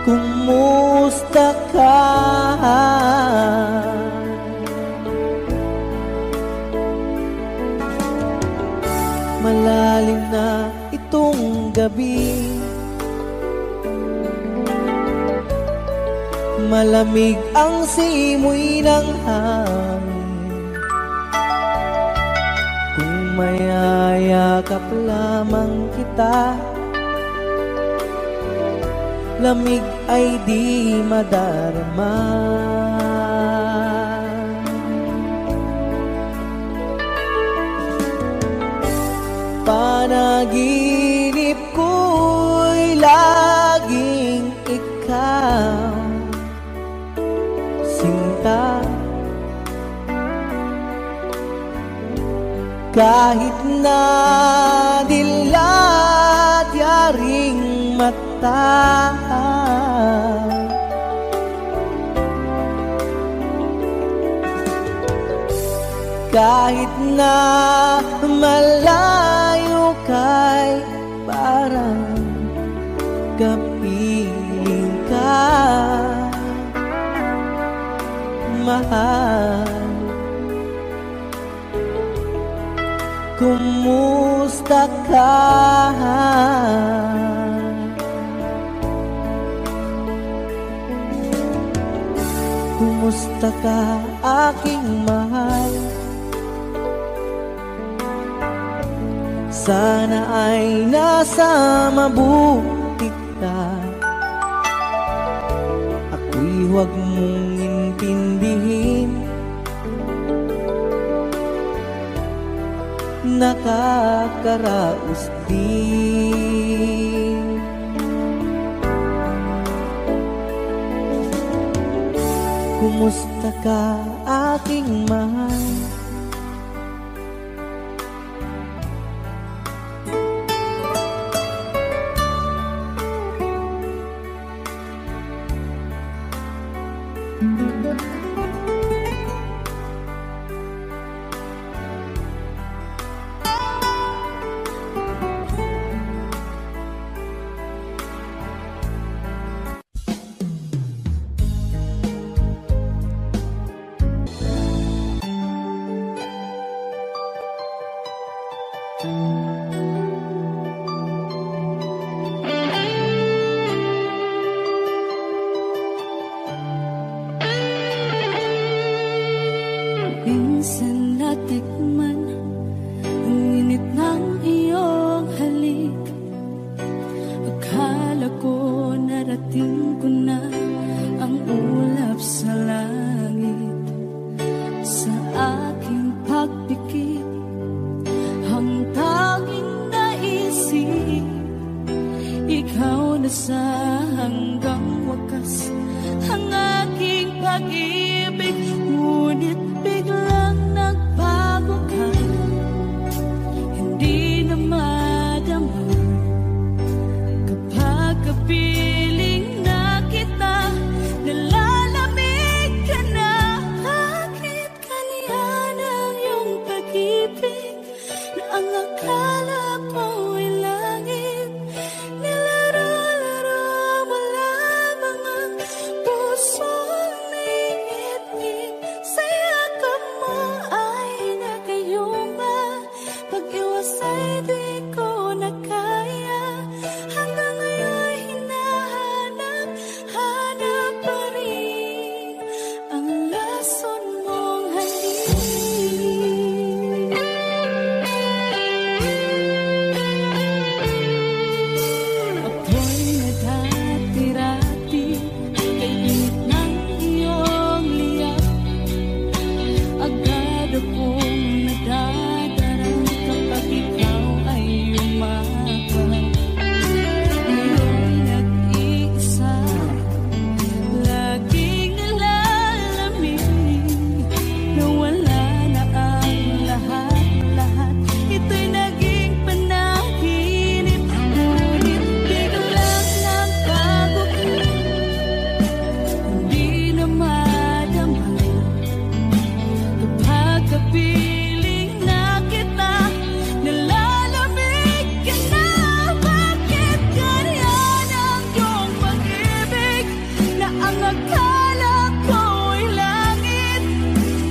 Kumusta ka? Malalim na itong gabi, malamig ang simoy ng hangin. Kung mayayakap lamang kita, lamig ay di madarama. Panaginip ko'y laging ikaw, sinta. Kahit na dilat yaring mata, kahit na malayo kay parang kapiling ka, mahal. Kumusta ka? Kumusta ka, aking mahal? Sana ay nasa mabuti ka. Ako'y huwag mong intindihin, nakakaraos din. Kumusta ka, aking mahal? Minsan natikman ang init ng iyong halik. Akala ko narating ko na ang ulap sa langit. Sa aking pagpikit, ang tanging naisip, ikaw na sa hanggang wakas ang aking pag-ibig. Ngunit biglang nagbago ka, hindi na madama kapag kapiling na kita. Nalalamig ka na, bakit kaniyan ang iyong pag-ibig na ang akala ko ay langit? Nilaro-laro mo lamang ang pusong niiit-it. Sa yakap mo ay nagayuma, pag-iwas ay di ko na kaya. Hanggang ngayon hinahanap, hanap pa rin ang lason mong halik. Ako'y naghatirati kay init ng iyong liyap. Agad akong nadadarang kapag ikaw ay umakap. Ngayon nag-iisa, laging nalalamig, nawala na ang lahat-lahat. Ito'y naging panaginip, ngunit biglang nagbago ka, hindi na madama kapag kapiling na kita. Nalalamig ka na, bakit ganyan ang iyong pag-ibig na ang akala ko ay langit?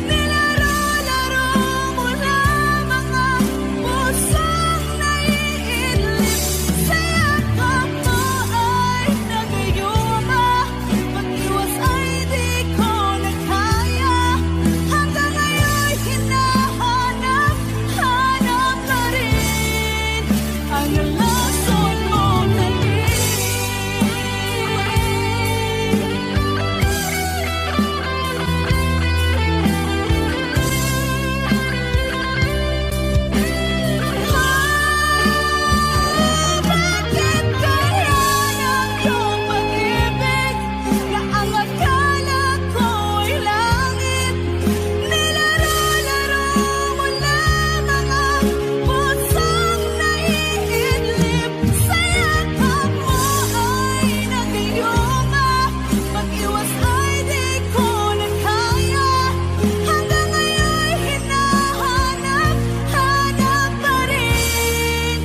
Nilaro-laro mo lamang ang pusong naiidlip. Sa yakap mo ay nagayuma, pag-iwas ay di ko na kaya. Hanggang ngayon hinahanap, hanap pa rin ang lason mong halik. Bakit ganyan ang iyong pag-ibig na ang akala ko ay langit? Nilaro-laro mo lamang ang pusong naiidlip. Sa yakap mo ay nagayuma, pag-iwas ay di ko na kaya. Hanggang ngayon hinahanap, hanap pa rin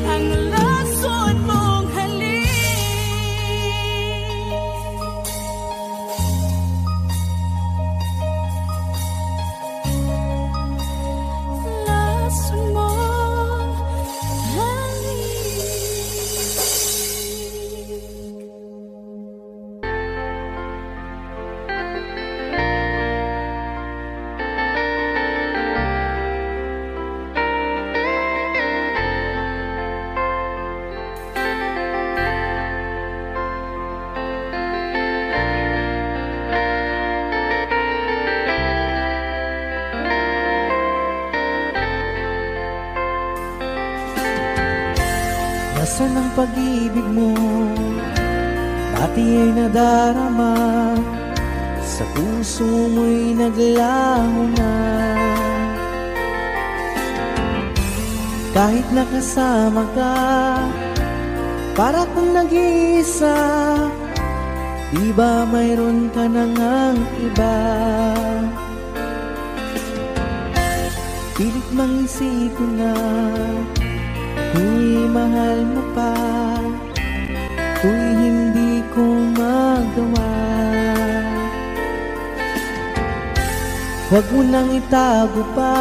ang lason mong halik. Lason mong halik. Nasaan ang pag-ibig mo? Dati ay nadarama, sa puso mo'y naglaho na. Kahit nakasama ka, para kung nag-iisa, di ba mayroon ka na ngang iba? Pilit mang isipin na tuw'y mahal mo pa, tuw'y hindi ko magawa. Huwag mo nang itago pa,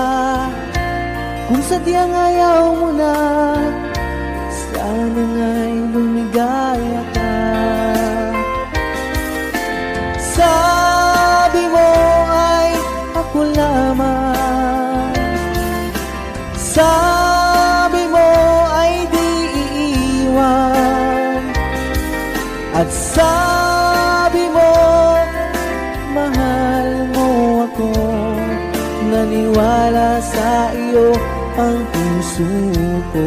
kung sadyang ayaw mo na, sana nga'y lumigaya ka. Sabi mo ay ako lamang, sabi mo ay di iiwan, at sabi mo mahal mo ako. Naniwala sa iyo ang puso ko.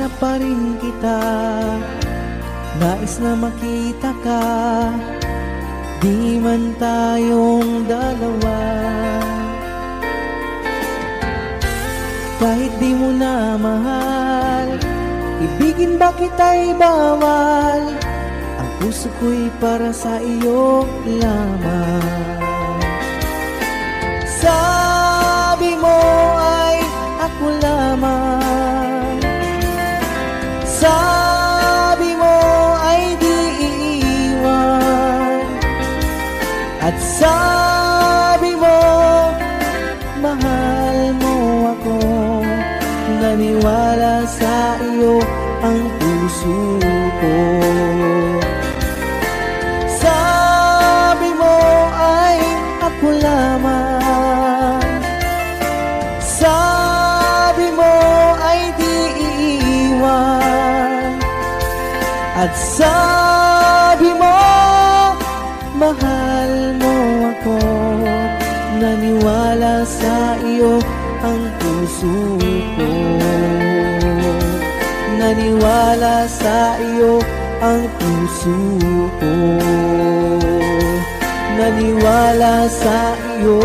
hinahanap pa rin kita. Nais na makita ka, di man tayong dalawa. Kahit di mo na mahal, ibigin ba kita'y bawal? Ang puso ko'y para sa iyo lamang. Sabi mo ay ako lamang, sabi mo ay di iiwan, at sabi mo mahal mo ako. Naniwala sa iyo ang puso ko. Sabi mo ay ako lamang, sabi mo ay di iiwan, at sabi mo mahal mo ako. Naniwala sa iyo ang puso ko. Naniwala sa iyo ang puso ko. Naniwala sa iyo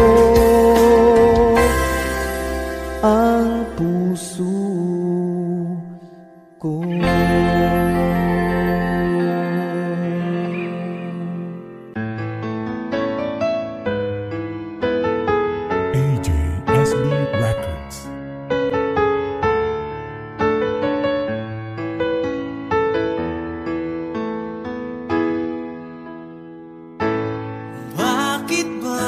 ang puso ko. AJSB Records. Bakit ba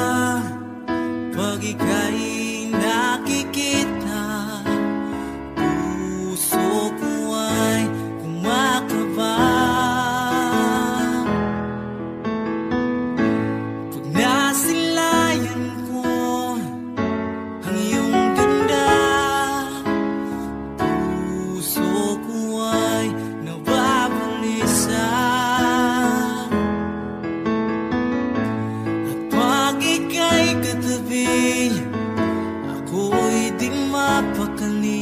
pag ika'y nakikita, puso ko ay kumakaba? Pag nasilayan ko ang iyong ganda, puso ko ay nababalisa. Pag ika'y katabi, ako'y di mapakali.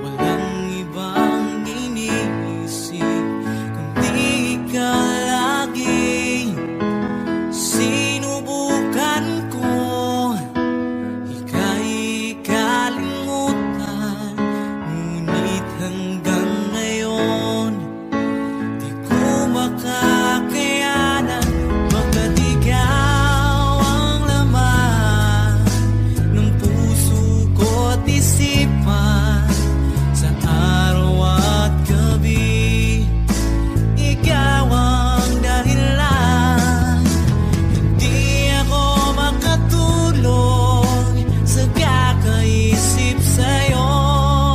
Walang ibang iniisip kundi ikaw lagi. Sinubukan ko ika'y kalimutan, ngunit hanggang ngayon di ko makakayanan. Baga't ikaw ang laman ng puso ko't isipan, sa araw at gabi ikaw ang dahilan. Hindi ako makatulog sa kakaisip sa'yo,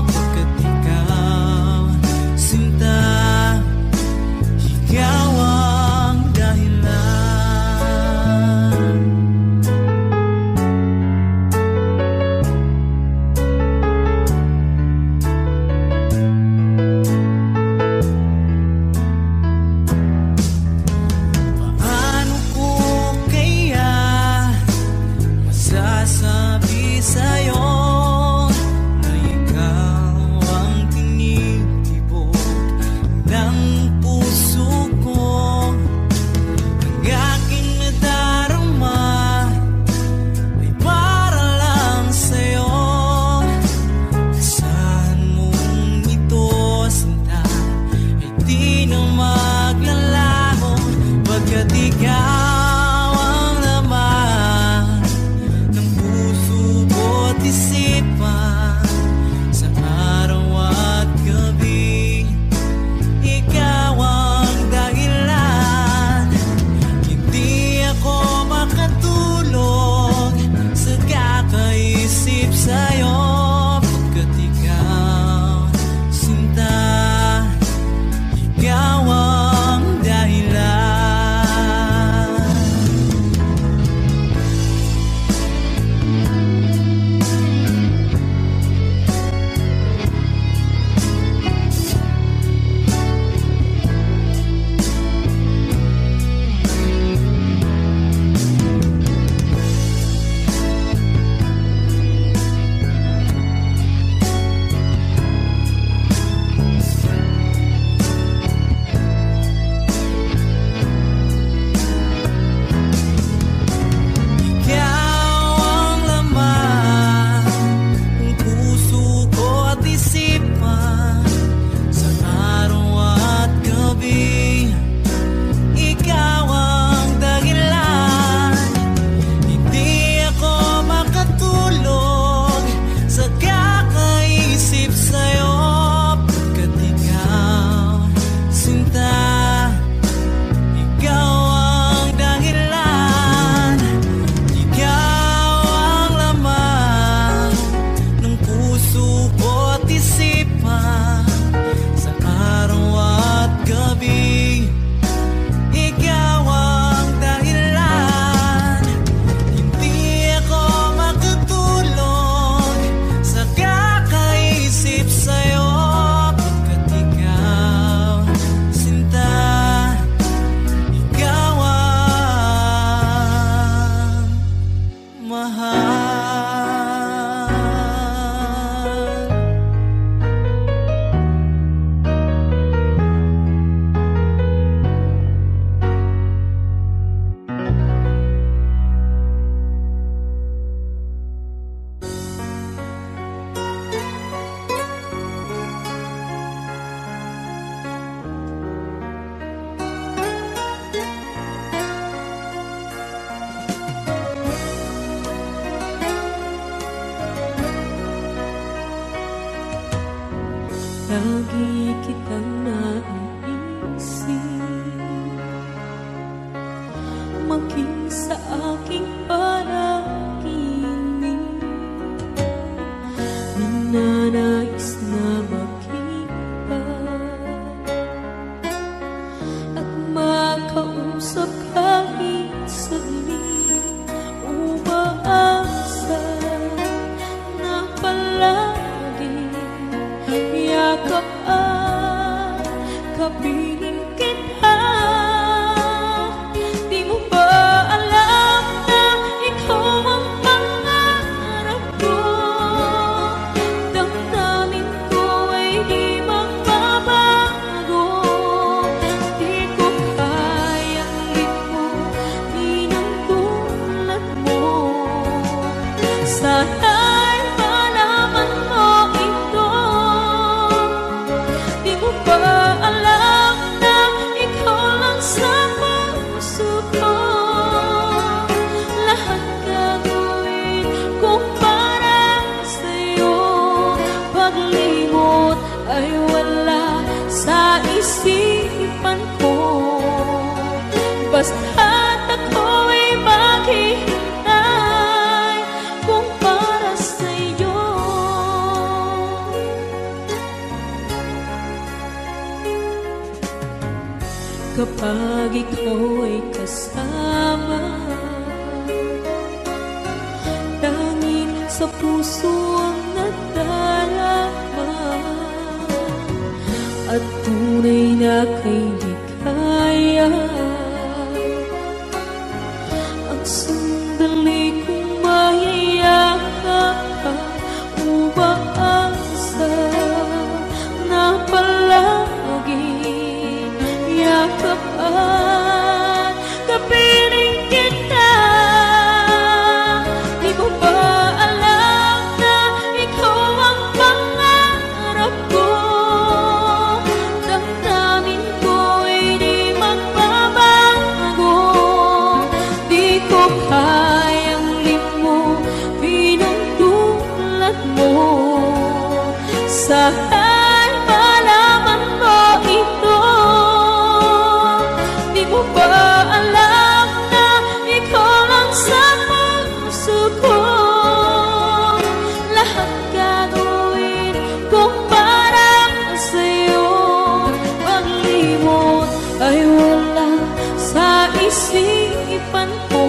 pagkat ikaw, sinta, ikaw ang dahilan. Paano ko kaya masasabi sa'yo na ikaw ang tinitibok ng puso ko? Ang aking nadarama ay para lang sa'yo. Asahan mong ito, sinta, ay di na maglalaho, pagkat ikaw ang laman ng puso ko't isipan, sa araw at gabi ikaw ang dahilan. Hindi ako makatulog sa kakaisip sa'yo, pagkat ikaw, sinta, ikaw ang dahilan. lagi kitang naiisip, maging sa aking panaginip. Ninanais na makita at makausap kahit saglit. Umaasa na palagi yakap at kapiling kita. Di mo ba alam na ikaw ang pangarap ko? Damdamin ko ay di magbabago. Di ko kayang limutin ang tulad mo. Sana'y malaman mo ito. Di mo ba alam na ikaw lang sa puso ko? Lahat gagawin ko para sa'yo. Paglimot ay wala sa isipan ko. Basta't ako'y maghihintay kung para sa'yo. Kapag ikaw ay kasama, tanging sa puso ang nadarama, at tunay na kay ligaya. Ang sandali kong mayayakap ka, umaasa na palagi yakap at kapiling kita. Di mo ba alam na ikaw ang pangarap ko? Damdamin ko ay di magbabago. Di ko kayang limutin ang tulad mo. Sana'y malaman mo ito. Di mo ba alam na ikaw lang sa puso ko? Lahat gagawin ko para sa'yo. Paglimot ay wala sa isipan ko.